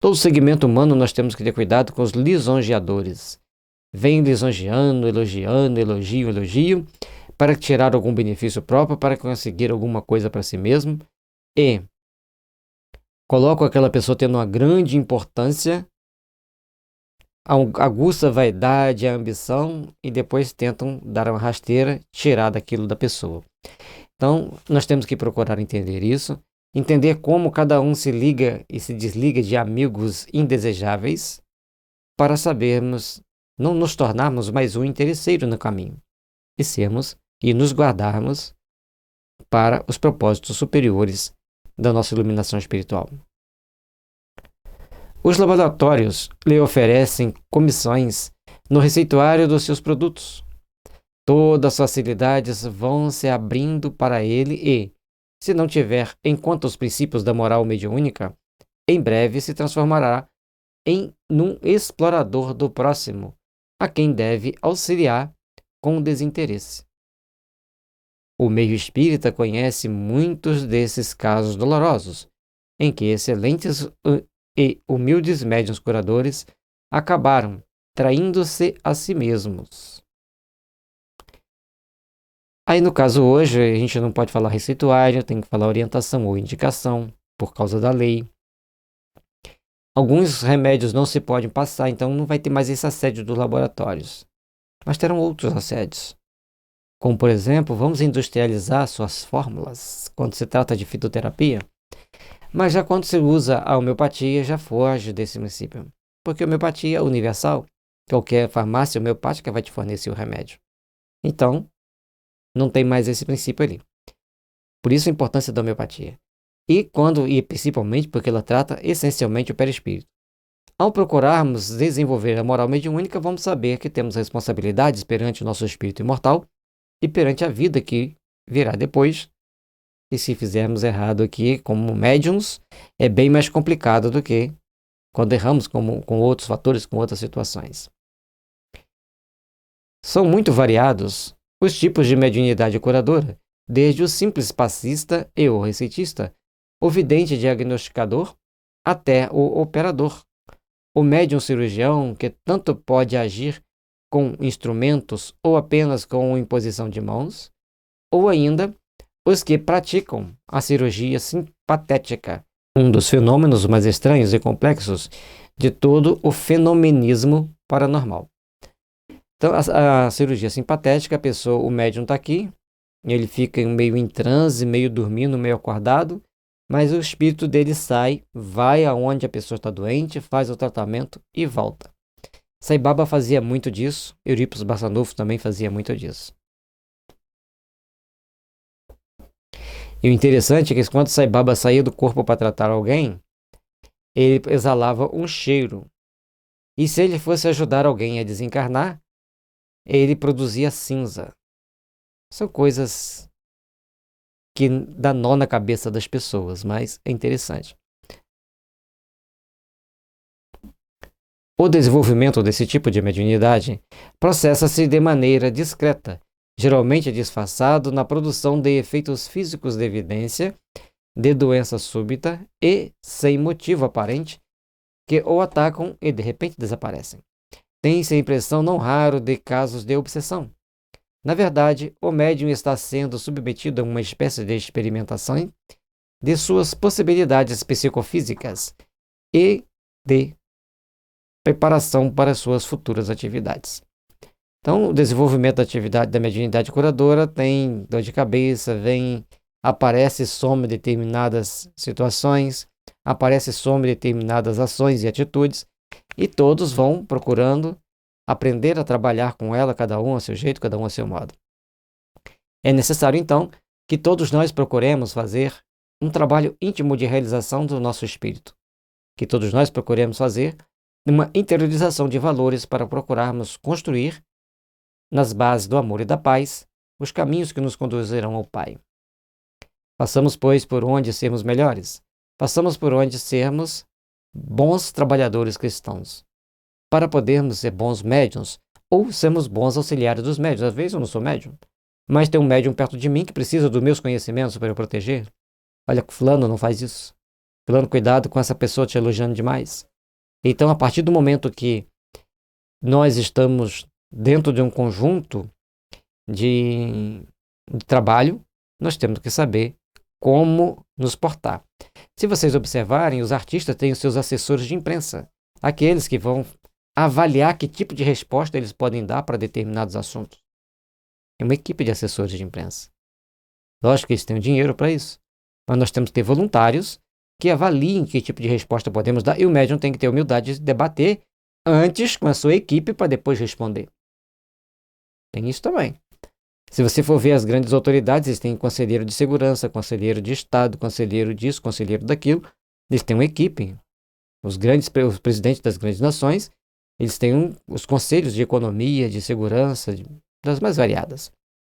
Todo segmento humano nós temos que ter cuidado com os lisonjeadores. Vem lisonjeando, elogio, para tirar algum benefício próprio, para conseguir alguma coisa para si mesmo, e colocam aquela pessoa tendo uma grande importância, aguça a vaidade, a ambição, e depois tentam dar uma rasteira, tirar daquilo da pessoa. Então, nós temos que procurar entender isso, entender como cada um se liga e se desliga de amigos indesejáveis, para sabermos não nos tornarmos mais um interesseiro no caminho, e sermos e nos guardarmos para os propósitos superiores da nossa iluminação espiritual. Os laboratórios lhe oferecem comissões no receituário dos seus produtos. Todas as facilidades vão se abrindo para ele e, se não tiver em conta os princípios da moral mediúnica, em breve se transformará num explorador do próximo, a quem deve auxiliar com desinteresse. O meio espírita conhece muitos desses casos dolorosos, em que excelentes e humildes médiuns curadores acabaram traindo-se a si mesmos. Aí, no caso hoje, a gente não pode falar receituário, tem que falar orientação ou indicação, por causa da lei. Alguns remédios não se podem passar, então não vai ter mais esse assédio dos laboratórios. Mas terão outros assédios. Como, por exemplo, vamos industrializar suas fórmulas quando se trata de fitoterapia. Mas já quando se usa a homeopatia, já foge desse princípio. Porque a homeopatia é universal. Qualquer farmácia homeopática vai te fornecer o remédio. Então, não tem mais esse princípio ali. Por isso a importância da homeopatia. E principalmente porque ela trata essencialmente o perispírito. Ao procurarmos desenvolver a moral mediúnica, vamos saber que temos responsabilidades perante o nosso espírito imortal e perante a vida que virá depois. E se fizermos errado aqui, como médiums, é bem mais complicado do que quando erramos com outros fatores, com outras situações. São muito variados os tipos de mediunidade curadora, desde o simples passista e o receitista, o vidente diagnosticador, até o operador. O médium cirurgião, que tanto pode agir com instrumentos ou apenas com imposição de mãos, ou ainda os que praticam a cirurgia simpatética, um dos fenômenos mais estranhos e complexos de todo o fenomenismo paranormal. Então, a cirurgia simpatética, o médium está aqui, ele fica meio em transe, meio dormindo, meio acordado, mas o espírito dele sai, vai aonde a pessoa está doente, faz o tratamento e volta. Sai Baba fazia muito disso, Eurípides Barçanufo também fazia muito disso. E o interessante é que quando Sai Baba saía do corpo para tratar alguém, ele exalava um cheiro. E se ele fosse ajudar alguém a desencarnar, ele produzia cinza. São coisas que dá nó na cabeça das pessoas, mas é interessante. O desenvolvimento desse tipo de mediunidade processa-se de maneira discreta, geralmente disfarçado na produção de efeitos físicos de evidência, de doença súbita e sem motivo aparente, que o atacam e de repente desaparecem. Tem-se a impressão não raro de casos de obsessão. Na verdade, o médium está sendo submetido a uma espécie de experimentação de suas possibilidades psicofísicas e de preparação para suas futuras atividades. Então, o desenvolvimento da atividade da mediunidade curadora tem dor de cabeça, aparece e some determinadas situações, aparece e some determinadas ações e atitudes, e todos vão procurando aprender a trabalhar com ela, cada um a seu jeito, cada um a seu modo. É necessário, então, que todos nós procuremos fazer um trabalho íntimo de realização do nosso espírito, que todos nós procuremos fazer uma interiorização de valores para procurarmos construir, nas bases do amor e da paz, os caminhos que nos conduzirão ao Pai. Façamos, pois, por onde sermos melhores. Façamos por onde sermos bons trabalhadores cristãos, para podermos ser bons médiuns ou sermos bons auxiliares dos médiuns. Às vezes eu não sou médium, mas tem um médium perto de mim que precisa dos meus conhecimentos para eu proteger. Olha, fulano não faz isso. Fulano, cuidado com essa pessoa te elogiando demais. Então, a partir do momento que nós estamos dentro de um conjunto de trabalho, nós temos que saber como nos portar. Se vocês observarem, os artistas têm os seus assessores de imprensa, aqueles que vão avaliar que tipo de resposta eles podem dar para determinados assuntos. É uma equipe de assessores de imprensa. Lógico que eles têm dinheiro para isso, mas nós temos que ter voluntários que avaliem que tipo de resposta podemos dar, e o médium tem que ter humildade de debater antes com a sua equipe para depois responder. Tem isso também. Se você for ver as grandes autoridades, eles têm conselheiro de segurança, conselheiro de Estado, conselheiro disso, conselheiro daquilo. Eles têm uma equipe. Os presidentes das grandes nações, eles têm os conselhos de economia, de segurança, das mais variadas.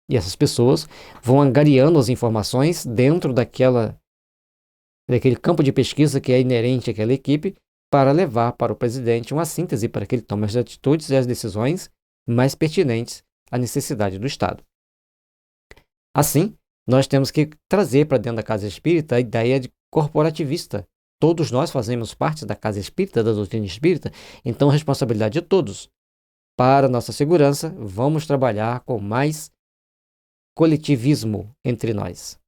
E essas pessoas vão angariando as informações dentro daquele campo de pesquisa que é inerente àquela equipe para levar para o presidente uma síntese para que ele tome as atitudes e as decisões mais pertinentes à necessidade do Estado. Assim, nós temos que trazer para dentro da casa espírita a ideia de corporativista. Todos nós fazemos parte da casa espírita, da doutrina espírita, então a responsabilidade de todos. Para nossa segurança, vamos trabalhar com mais coletivismo entre nós.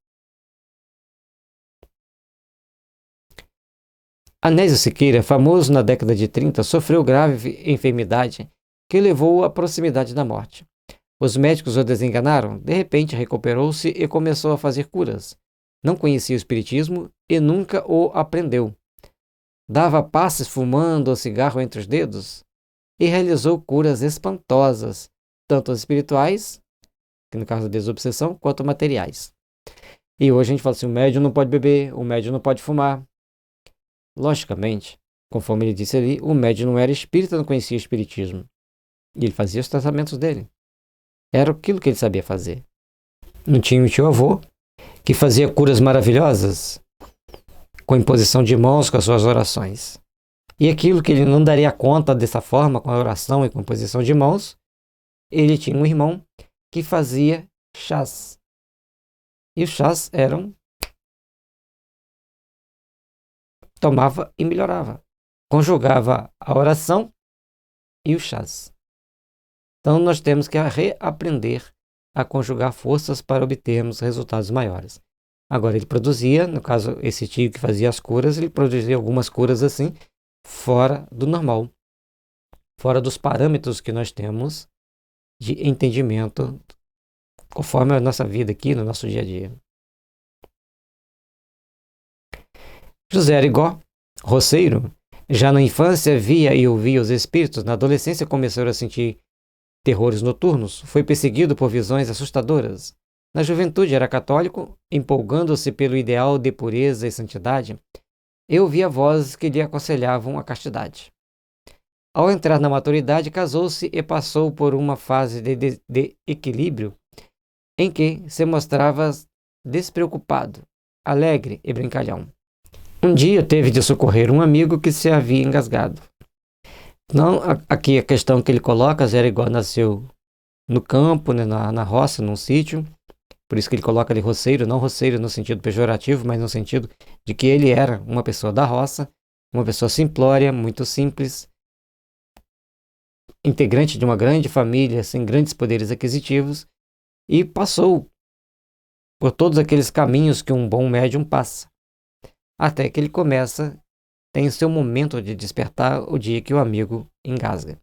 Anésio Siqueira, famoso na década de 30, sofreu grave enfermidade que levou-o à proximidade da morte. Os médicos o desenganaram, de repente recuperou-se e começou a fazer curas. Não conhecia o espiritismo e nunca o aprendeu. Dava passes fumando o cigarro entre os dedos e realizou curas espantosas, tanto espirituais, que no caso da desobsessão, quanto materiais. E hoje a gente fala assim, o médium não pode beber, o médium não pode fumar. Logicamente, conforme ele disse ali, o médium não era espírita, não conhecia o espiritismo. E ele fazia os tratamentos dele. Era aquilo que ele sabia fazer. Não tinha um tio-avô que fazia curas maravilhosas com imposição de mãos, com as suas orações. E aquilo que ele não daria conta dessa forma, com a oração e com a imposição de mãos, ele tinha um irmão que fazia chás. E os chás tomava e melhorava. Conjugava a oração e os chás. Então nós temos que reaprender a conjugar forças para obtermos resultados maiores. Agora ele produzia, no caso esse tio que fazia as curas, ele produzia algumas curas assim, fora do normal, fora dos parâmetros que nós temos de entendimento conforme a nossa vida aqui, no nosso dia a dia. José Arigó, roceiro, já na infância via e ouvia os espíritos, na adolescência começou a sentir terrores noturnos, foi perseguido por visões assustadoras. Na juventude era católico, empolgando-se pelo ideal de pureza e santidade, e ouvia vozes que lhe aconselhavam a castidade. Ao entrar na maturidade, casou-se e passou por uma fase de equilíbrio em que se mostrava despreocupado, alegre e brincalhão. Um dia teve de socorrer um amigo que se havia engasgado. Então, aqui a questão que ele coloca, Zé Arigó nasceu no campo, né, na roça, num sítio, por isso que ele coloca ali roceiro, não roceiro no sentido pejorativo, mas no sentido de que ele era uma pessoa da roça, uma pessoa simplória, muito simples, integrante de uma grande família, sem grandes poderes aquisitivos, e passou por todos aqueles caminhos que um bom médium passa, até que ele tem o seu momento de despertar o dia que o amigo engasga.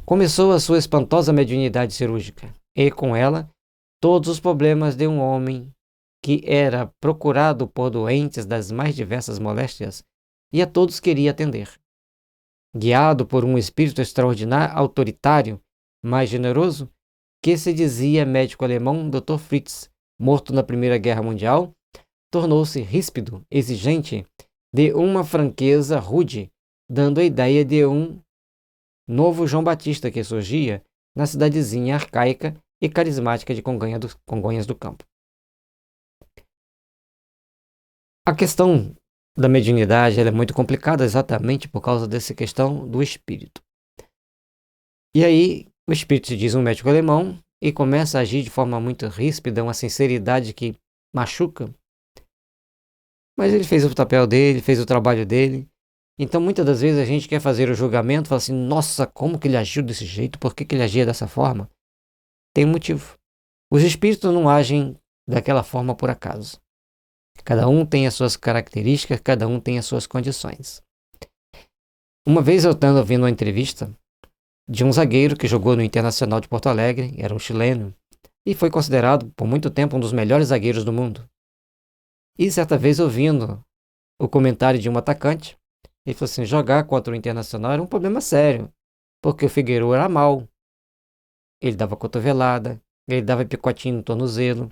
Começou a sua espantosa mediunidade cirúrgica, e com ela, todos os problemas de um homem que era procurado por doentes das mais diversas moléstias e a todos queria atender. Guiado por um espírito extraordinário, autoritário, mais generoso, que se dizia médico alemão Dr. Fritz, morto na Primeira Guerra Mundial, tornou-se ríspido, exigente, de uma franqueza rude, dando a ideia de um novo João Batista que surgia na cidadezinha arcaica e carismática de Congonhas do Campo. A questão da mediunidade é muito complicada exatamente por causa dessa questão do espírito. E aí, o espírito se diz um médico alemão e começa a agir de forma muito ríspida, uma sinceridade que machuca. Mas ele fez o papel dele, fez o trabalho dele. Então, muitas das vezes a gente quer fazer o julgamento, fala assim, nossa, como que ele agiu desse jeito? Por que que ele agia dessa forma? Tem um motivo. Os espíritos não agem daquela forma por acaso. Cada um tem as suas características, cada um tem as suas condições. Uma vez eu estava ouvindo uma entrevista de um zagueiro que jogou no Internacional de Porto Alegre, era um chileno, e foi considerado por muito tempo um dos melhores zagueiros do mundo. E certa vez ouvindo o comentário de um atacante, ele falou assim, jogar contra o Internacional era um problema sério, porque o Figueiredo era mau. Ele dava cotovelada, ele dava picotinho no tornozelo,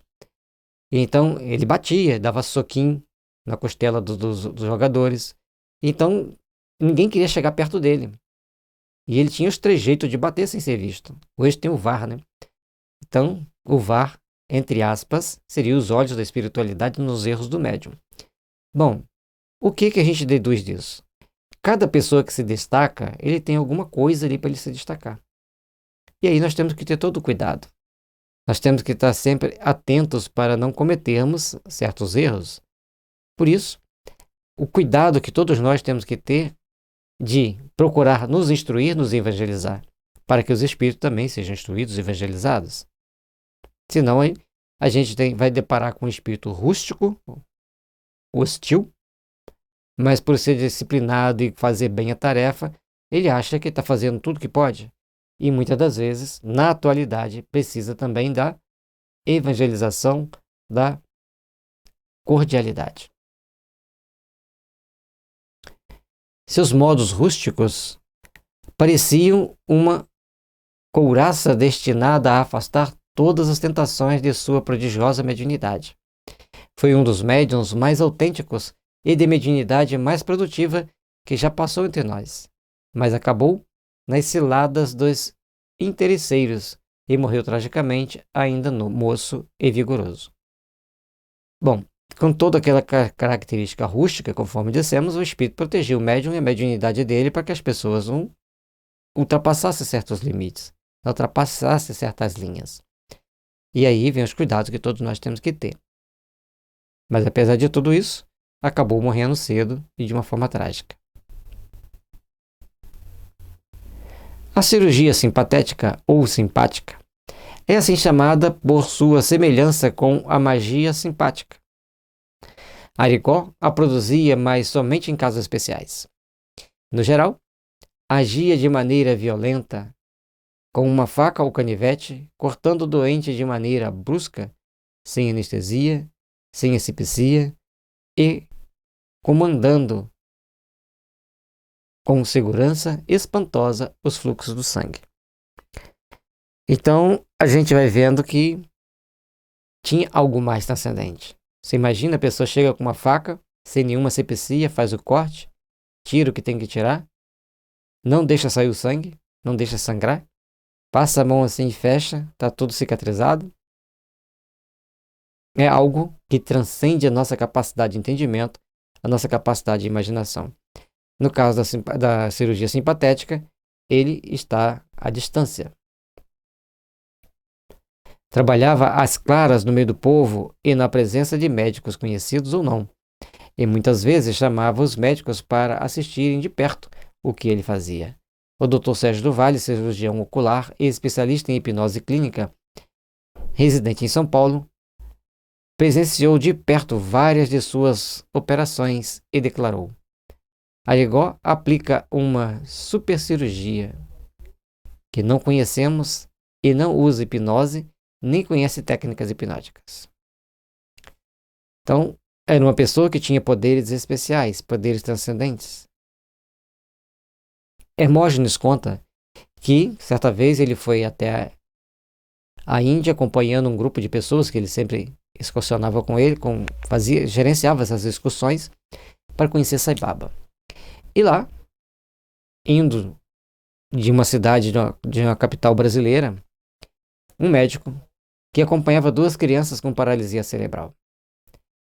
e então ele batia, dava soquinho na costela dos jogadores. Então ninguém queria chegar perto dele. E ele tinha os trejeitos de bater sem ser visto. Hoje tem o VAR, né? Então o VAR, entre aspas, seria os olhos da espiritualidade nos erros do médium. Bom, o que a gente deduz disso? Cada pessoa que se destaca, ele tem alguma coisa ali para ele se destacar. E aí nós temos que ter todo o cuidado. Nós temos que estar sempre atentos para não cometermos certos erros. Por isso, o cuidado que todos nós temos que ter de procurar nos instruir, nos evangelizar, para que os espíritos também sejam instruídos e evangelizados. Senão, a gente vai deparar com um espírito rústico, hostil, mas por ser disciplinado e fazer bem a tarefa, ele acha que está fazendo tudo que pode. E muitas das vezes, na atualidade, precisa também da evangelização, da cordialidade. Seus modos rústicos pareciam uma couraça destinada a afastar todas as tentações de sua prodigiosa mediunidade. Foi um dos médiuns mais autênticos e de mediunidade mais produtiva que já passou entre nós, mas acabou nas ciladas dos interesseiros e morreu tragicamente, ainda moço e vigoroso. Bom, com toda aquela característica rústica, conforme dissemos, o espírito protegia o médium e a mediunidade dele para que as pessoas não ultrapassassem certos limites, não ultrapassassem certas linhas. E aí vem os cuidados que todos nós temos que ter. Mas apesar de tudo isso, acabou morrendo cedo e de uma forma trágica. A cirurgia simpatética ou simpática é assim chamada por sua semelhança com a magia simpática. Arigó a produzia, mas somente em casos especiais. No geral, agia de maneira violenta, com uma faca ou canivete, cortando o doente de maneira brusca, sem anestesia, sem asepsia e comandando com segurança espantosa os fluxos do sangue. Então, a gente vai vendo que tinha algo mais transcendente. Você imagina, a pessoa chega com uma faca, sem nenhuma asepsia, faz o corte, tira o que tem que tirar, não deixa sair o sangue, não deixa sangrar, passa a mão assim e fecha, está tudo cicatrizado. É algo que transcende a nossa capacidade de entendimento, a nossa capacidade de imaginação. No caso da cirurgia simpatética, ele está à distância. Trabalhava às claras no meio do povo e na presença de médicos conhecidos ou não. E muitas vezes chamava os médicos para assistirem de perto o que ele fazia. O Dr. Sérgio do Vale, cirurgião ocular e especialista em hipnose clínica, residente em São Paulo, presenciou de perto várias de suas operações e declarou: Arigó aplica uma supercirurgia que não conhecemos e não usa hipnose, nem conhece técnicas hipnóticas. Então, era uma pessoa que tinha poderes especiais, poderes transcendentes. Hermógenes conta que, certa vez, ele foi até a Índia acompanhando um grupo de pessoas que ele sempre excursionava com ele, gerenciava essas excursões para conhecer Sai Baba. E lá, indo de uma cidade, de uma capital brasileira, um médico que acompanhava duas crianças com paralisia cerebral.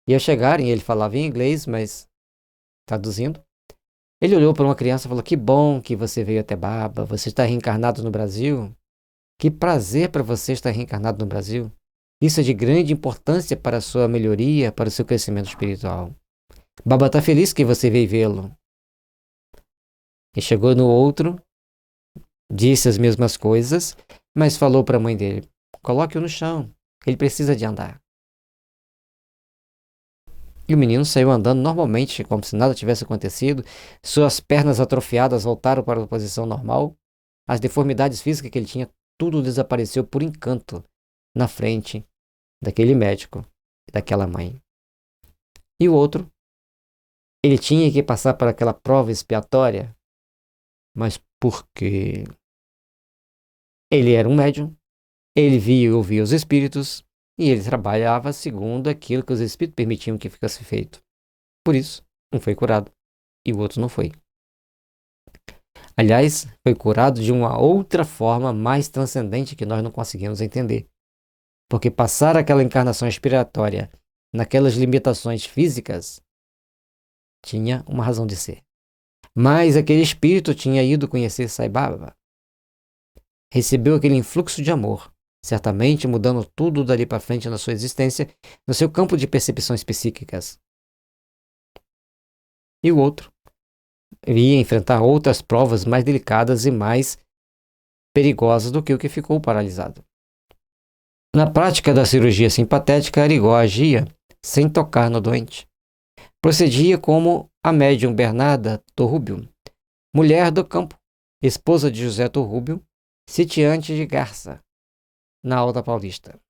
E ao chegarem, ele falava em inglês, mas traduzindo, ele olhou para uma criança e falou: que bom que você veio até Baba, você está reencarnado no Brasil. Que prazer para você estar reencarnado no Brasil. Isso é de grande importância para a sua melhoria, para o seu crescimento espiritual. Baba está feliz que você veio vê-lo. E chegou no outro, disse as mesmas coisas, mas falou para a mãe dele: coloque-o no chão, ele precisa de andar. E o menino saiu andando normalmente, como se nada tivesse acontecido. Suas pernas atrofiadas voltaram para a posição normal. As deformidades físicas que ele tinha, tudo desapareceu por encanto na frente daquele médico e daquela mãe. E o outro, ele tinha que passar por aquela prova expiatória, mas por quê? Ele era um médium, ele via e ouvia os espíritos, e ele trabalhava segundo aquilo que os espíritos permitiam que ficasse feito. Por isso, um foi curado e o outro não foi. Aliás, foi curado de uma outra forma mais transcendente que nós não conseguimos entender. Porque passar aquela encarnação expiratória naquelas limitações físicas tinha uma razão de ser. Mas aquele espírito tinha ido conhecer Sai Baba. Recebeu aquele influxo de amor, certamente mudando tudo dali para frente na sua existência, no seu campo de percepções psíquicas. E o outro ia enfrentar outras provas mais delicadas e mais perigosas do que o que ficou paralisado. Na prática da cirurgia simpatética, Arigó agia sem tocar no doente. Procedia como a médium Bernarda Torrúbio, mulher do campo, esposa de José Torrúbio, sitiante de Garça, na Alta Paulista.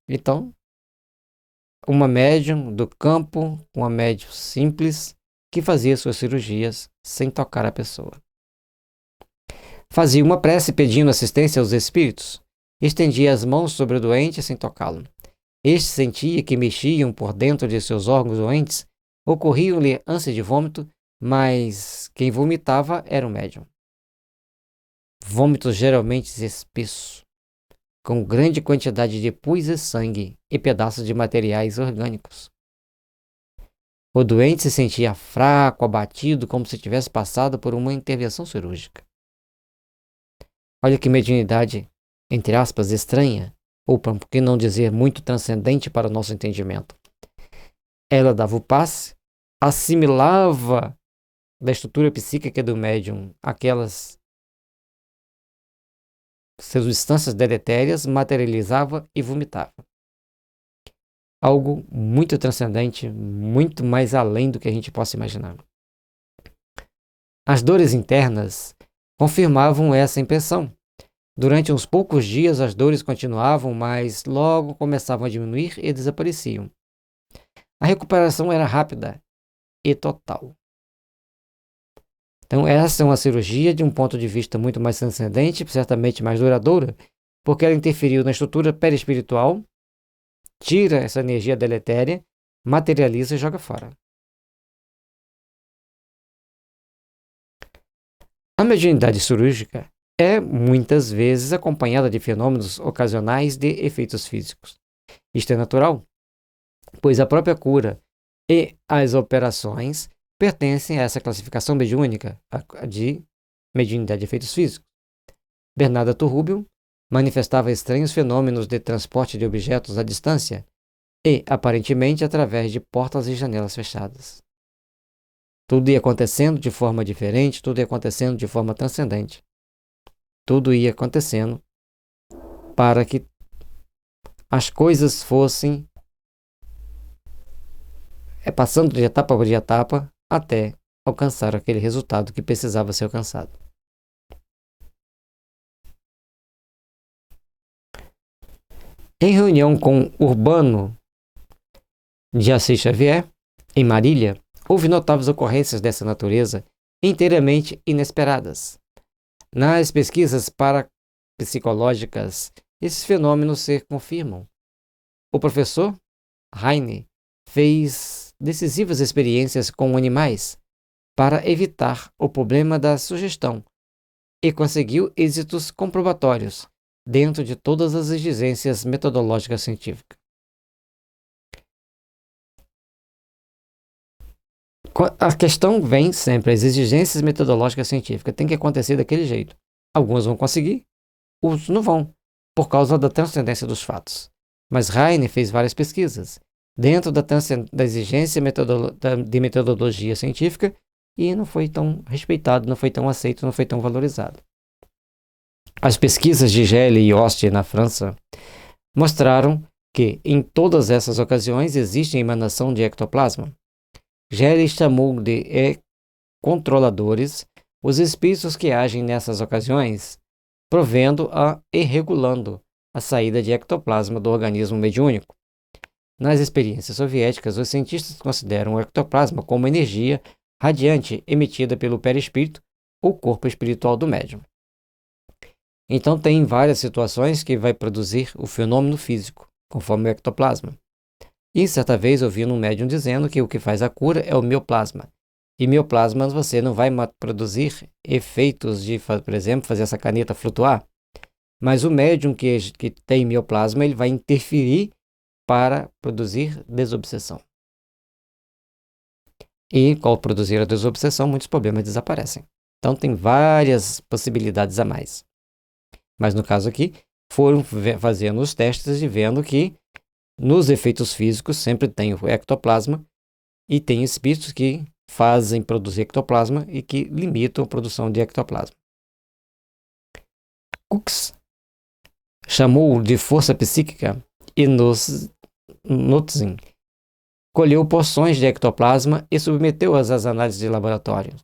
Então, uma médium do campo, uma médium simples, que fazia suas cirurgias sem tocar a pessoa. Fazia uma prece pedindo assistência aos espíritos. Estendia as mãos sobre o doente sem tocá-lo. Este sentia que mexiam por dentro de seus órgãos doentes, ocorriam-lhe ânsias de vômito, mas quem vomitava era o médium. Vômitos geralmente espessos, com grande quantidade de pus e sangue e pedaços de materiais orgânicos. O doente se sentia fraco, abatido, como se tivesse passado por uma intervenção cirúrgica. Olha que mediunidade, entre aspas, estranha, ou por que não dizer muito transcendente para o nosso entendimento. Ela dava o passe, assimilava da estrutura psíquica do médium aquelas substâncias deletérias, materializava e vomitava. Algo muito transcendente, muito mais além do que a gente possa imaginar. As dores internas confirmavam essa impressão. Durante uns poucos dias as dores continuavam, mas logo começavam a diminuir e desapareciam. A recuperação era rápida e total. Então essa é uma cirurgia de um ponto de vista muito mais transcendente, certamente mais duradoura, porque ela interferiu na estrutura perispiritual, tira essa energia deletéria, materializa e joga fora. A mediunidade cirúrgica é muitas vezes acompanhada de fenômenos ocasionais de efeitos físicos. Isto é natural, pois a própria cura e as operações pertencem a essa classificação mediúnica de mediunidade de efeitos físicos. Bernarda Rubio manifestava estranhos fenômenos de transporte de objetos à distância e, aparentemente, através de portas e janelas fechadas. Tudo ia acontecendo de forma diferente, tudo ia acontecendo de forma transcendente. Tudo ia acontecendo para que as coisas fossem passando de etapa por etapa até alcançar aquele resultado que precisava ser alcançado. Em reunião com Urbano de Assis Xavier, em Marília, houve notáveis ocorrências dessa natureza inteiramente inesperadas. Nas pesquisas parapsicológicas, esses fenômenos se confirmam. O professor Heine fez decisivas experiências com animais para evitar o problema da sugestão e conseguiu êxitos comprobatórios dentro de todas as exigências metodológicas científicas. A questão vem sempre, as exigências metodológicas científicas tem que acontecer daquele jeito. Alguns vão conseguir, outros não vão, por causa da transcendência dos fatos. Mas Heine fez várias pesquisas dentro da exigência de metodologia científica e não foi tão respeitado, não foi tão aceito, não foi tão valorizado. As pesquisas de Gelle e Hoste na França mostraram que em todas essas ocasiões existe emanação de ectoplasma. Gelle chamou de controladores os espíritos que agem nessas ocasiões, provendo e regulando a saída de ectoplasma do organismo mediúnico. Nas experiências soviéticas, os cientistas consideram o ectoplasma como energia radiante emitida pelo perispírito ou corpo espiritual do médium. Então tem várias situações que vai produzir o fenômeno físico, conforme o ectoplasma. E certa vez eu vi um médium dizendo que o que faz a cura é o mioplasma. E mioplasma você não vai produzir efeitos de, por exemplo, fazer essa caneta flutuar. Mas o médium que tem mioplasma, ele vai interferir para produzir desobsessão. E, ao produzir a desobsessão, muitos problemas desaparecem. Então, tem várias possibilidades a mais. Mas, no caso aqui, foram fazendo os testes e vendo que nos efeitos físicos sempre tem o ectoplasma e tem espíritos que fazem produzir ectoplasma e que limitam a produção de ectoplasma. Cooks chamou de força psíquica e Nutzing colheu porções de ectoplasma e submeteu-as às análises de laboratório,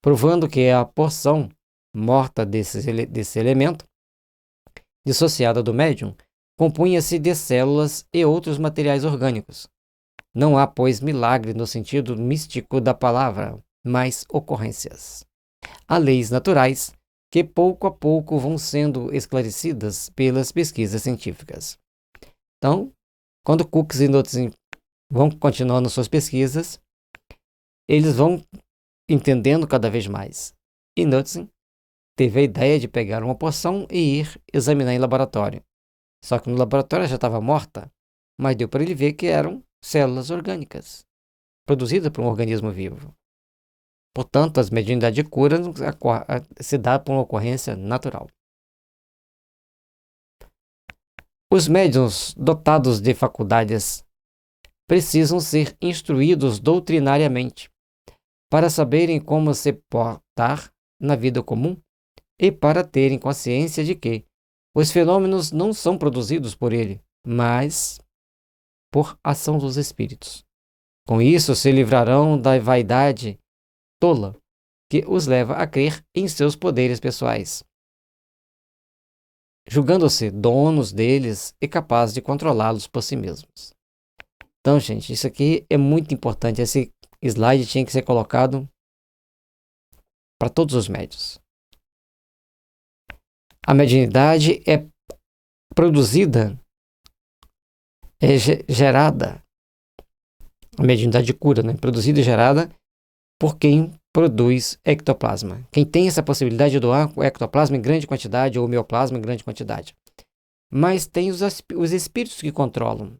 provando que a porção morta desse elemento, dissociada do médium, compunha-se de células e outros materiais orgânicos. Não há, pois, milagre no sentido místico da palavra, mas ocorrências. Há leis naturais que pouco a pouco vão sendo esclarecidas pelas pesquisas científicas. Então, quando Crookes e Notzen vão continuando suas pesquisas, eles vão entendendo cada vez mais. E Notzen teve a ideia de pegar uma poção e ir examinar em laboratório. Só que no laboratório ela já estava morta, mas deu para ele ver que eram células orgânicas, produzidas por um organismo vivo. Portanto, as mediunidades de cura se dá por uma ocorrência natural. Os médiuns dotados de faculdades precisam ser instruídos doutrinariamente para saberem como se portar na vida comum e para terem consciência de que os fenômenos não são produzidos por ele, mas por ação dos espíritos. Com isso, se livrarão da vaidade tola que os leva a crer em seus poderes pessoais, julgando-se donos deles e capazes de controlá-los por si mesmos. Então, gente, isso aqui é muito importante. Esse slide tinha que ser colocado para todos os médiuns. A mediunidade é produzida, é gerada, a mediunidade de cura, né? Produzida e gerada por quem produz ectoplasma. Quem tem essa possibilidade de doar o ectoplasma em grande quantidade ou o mioplasma em grande quantidade. Mas tem os espíritos que controlam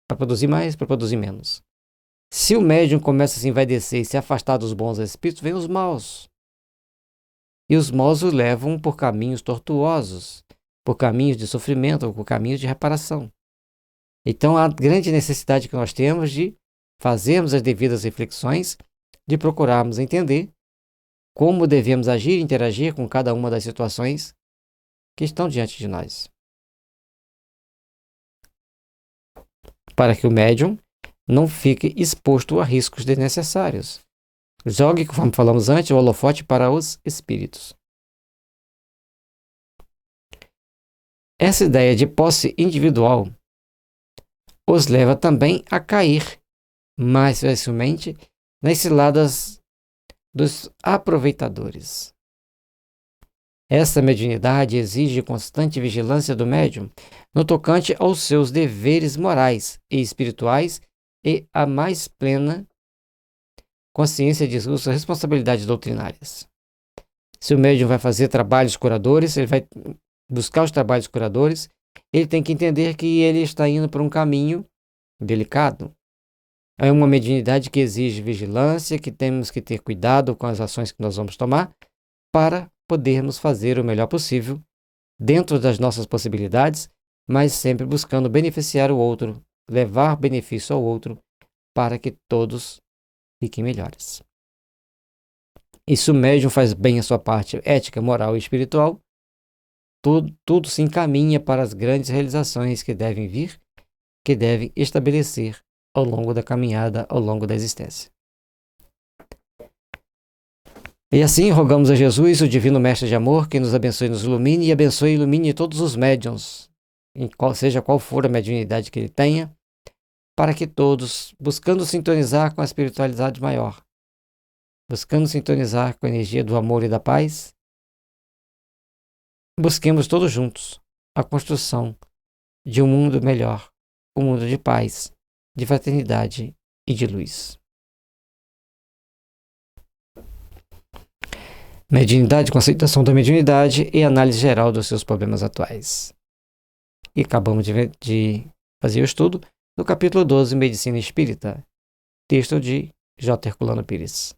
para produzir mais, para produzir menos. Se o médium começa a se envaidecer e se afastar dos bons espíritos, vem os maus. E os maus o levam por caminhos tortuosos, por caminhos de sofrimento, ou por caminhos de reparação. Então, a grande necessidade que nós temos de fazermos as devidas reflexões, de procurarmos entender como devemos agir e interagir com cada uma das situações que estão diante de nós. Para que o médium não fique exposto a riscos desnecessários. Jogue, como falamos antes, o holofote para os espíritos. Essa ideia de posse individual os leva também a cair mais facilmente nas ciladas dos aproveitadores. Essa mediunidade exige constante vigilância do médium no tocante aos seus deveres morais e espirituais e a mais plena consciência de suas responsabilidades doutrinárias. Se o médium vai fazer trabalhos curadores, ele vai buscar os trabalhos curadores, ele tem que entender que ele está indo por um caminho delicado. É uma mediunidade que exige vigilância, que temos que ter cuidado com as ações que nós vamos tomar para podermos fazer o melhor possível dentro das nossas possibilidades, mas sempre buscando beneficiar o outro, levar benefício ao outro para que todos fiquem melhores. E se o médium faz bem a sua parte ética, moral e espiritual, tudo se encaminha para as grandes realizações que devem vir, que devem estabelecer ao longo da caminhada, ao longo da existência. E assim rogamos a Jesus, o Divino Mestre de Amor, que nos abençoe, nos ilumine e abençoe e ilumine todos os médiuns, seja qual for a mediunidade que ele tenha, para que todos, buscando sintonizar com a espiritualidade maior, buscando sintonizar com a energia do amor e da paz, busquemos todos juntos a construção de um mundo melhor, um mundo de paz, de fraternidade e de luz. Mediunidade, conceituação da mediunidade e análise geral dos seus problemas atuais. E acabamos de fazer o estudo do capítulo 12, Medicina Espírita, texto de J. Herculano Pires.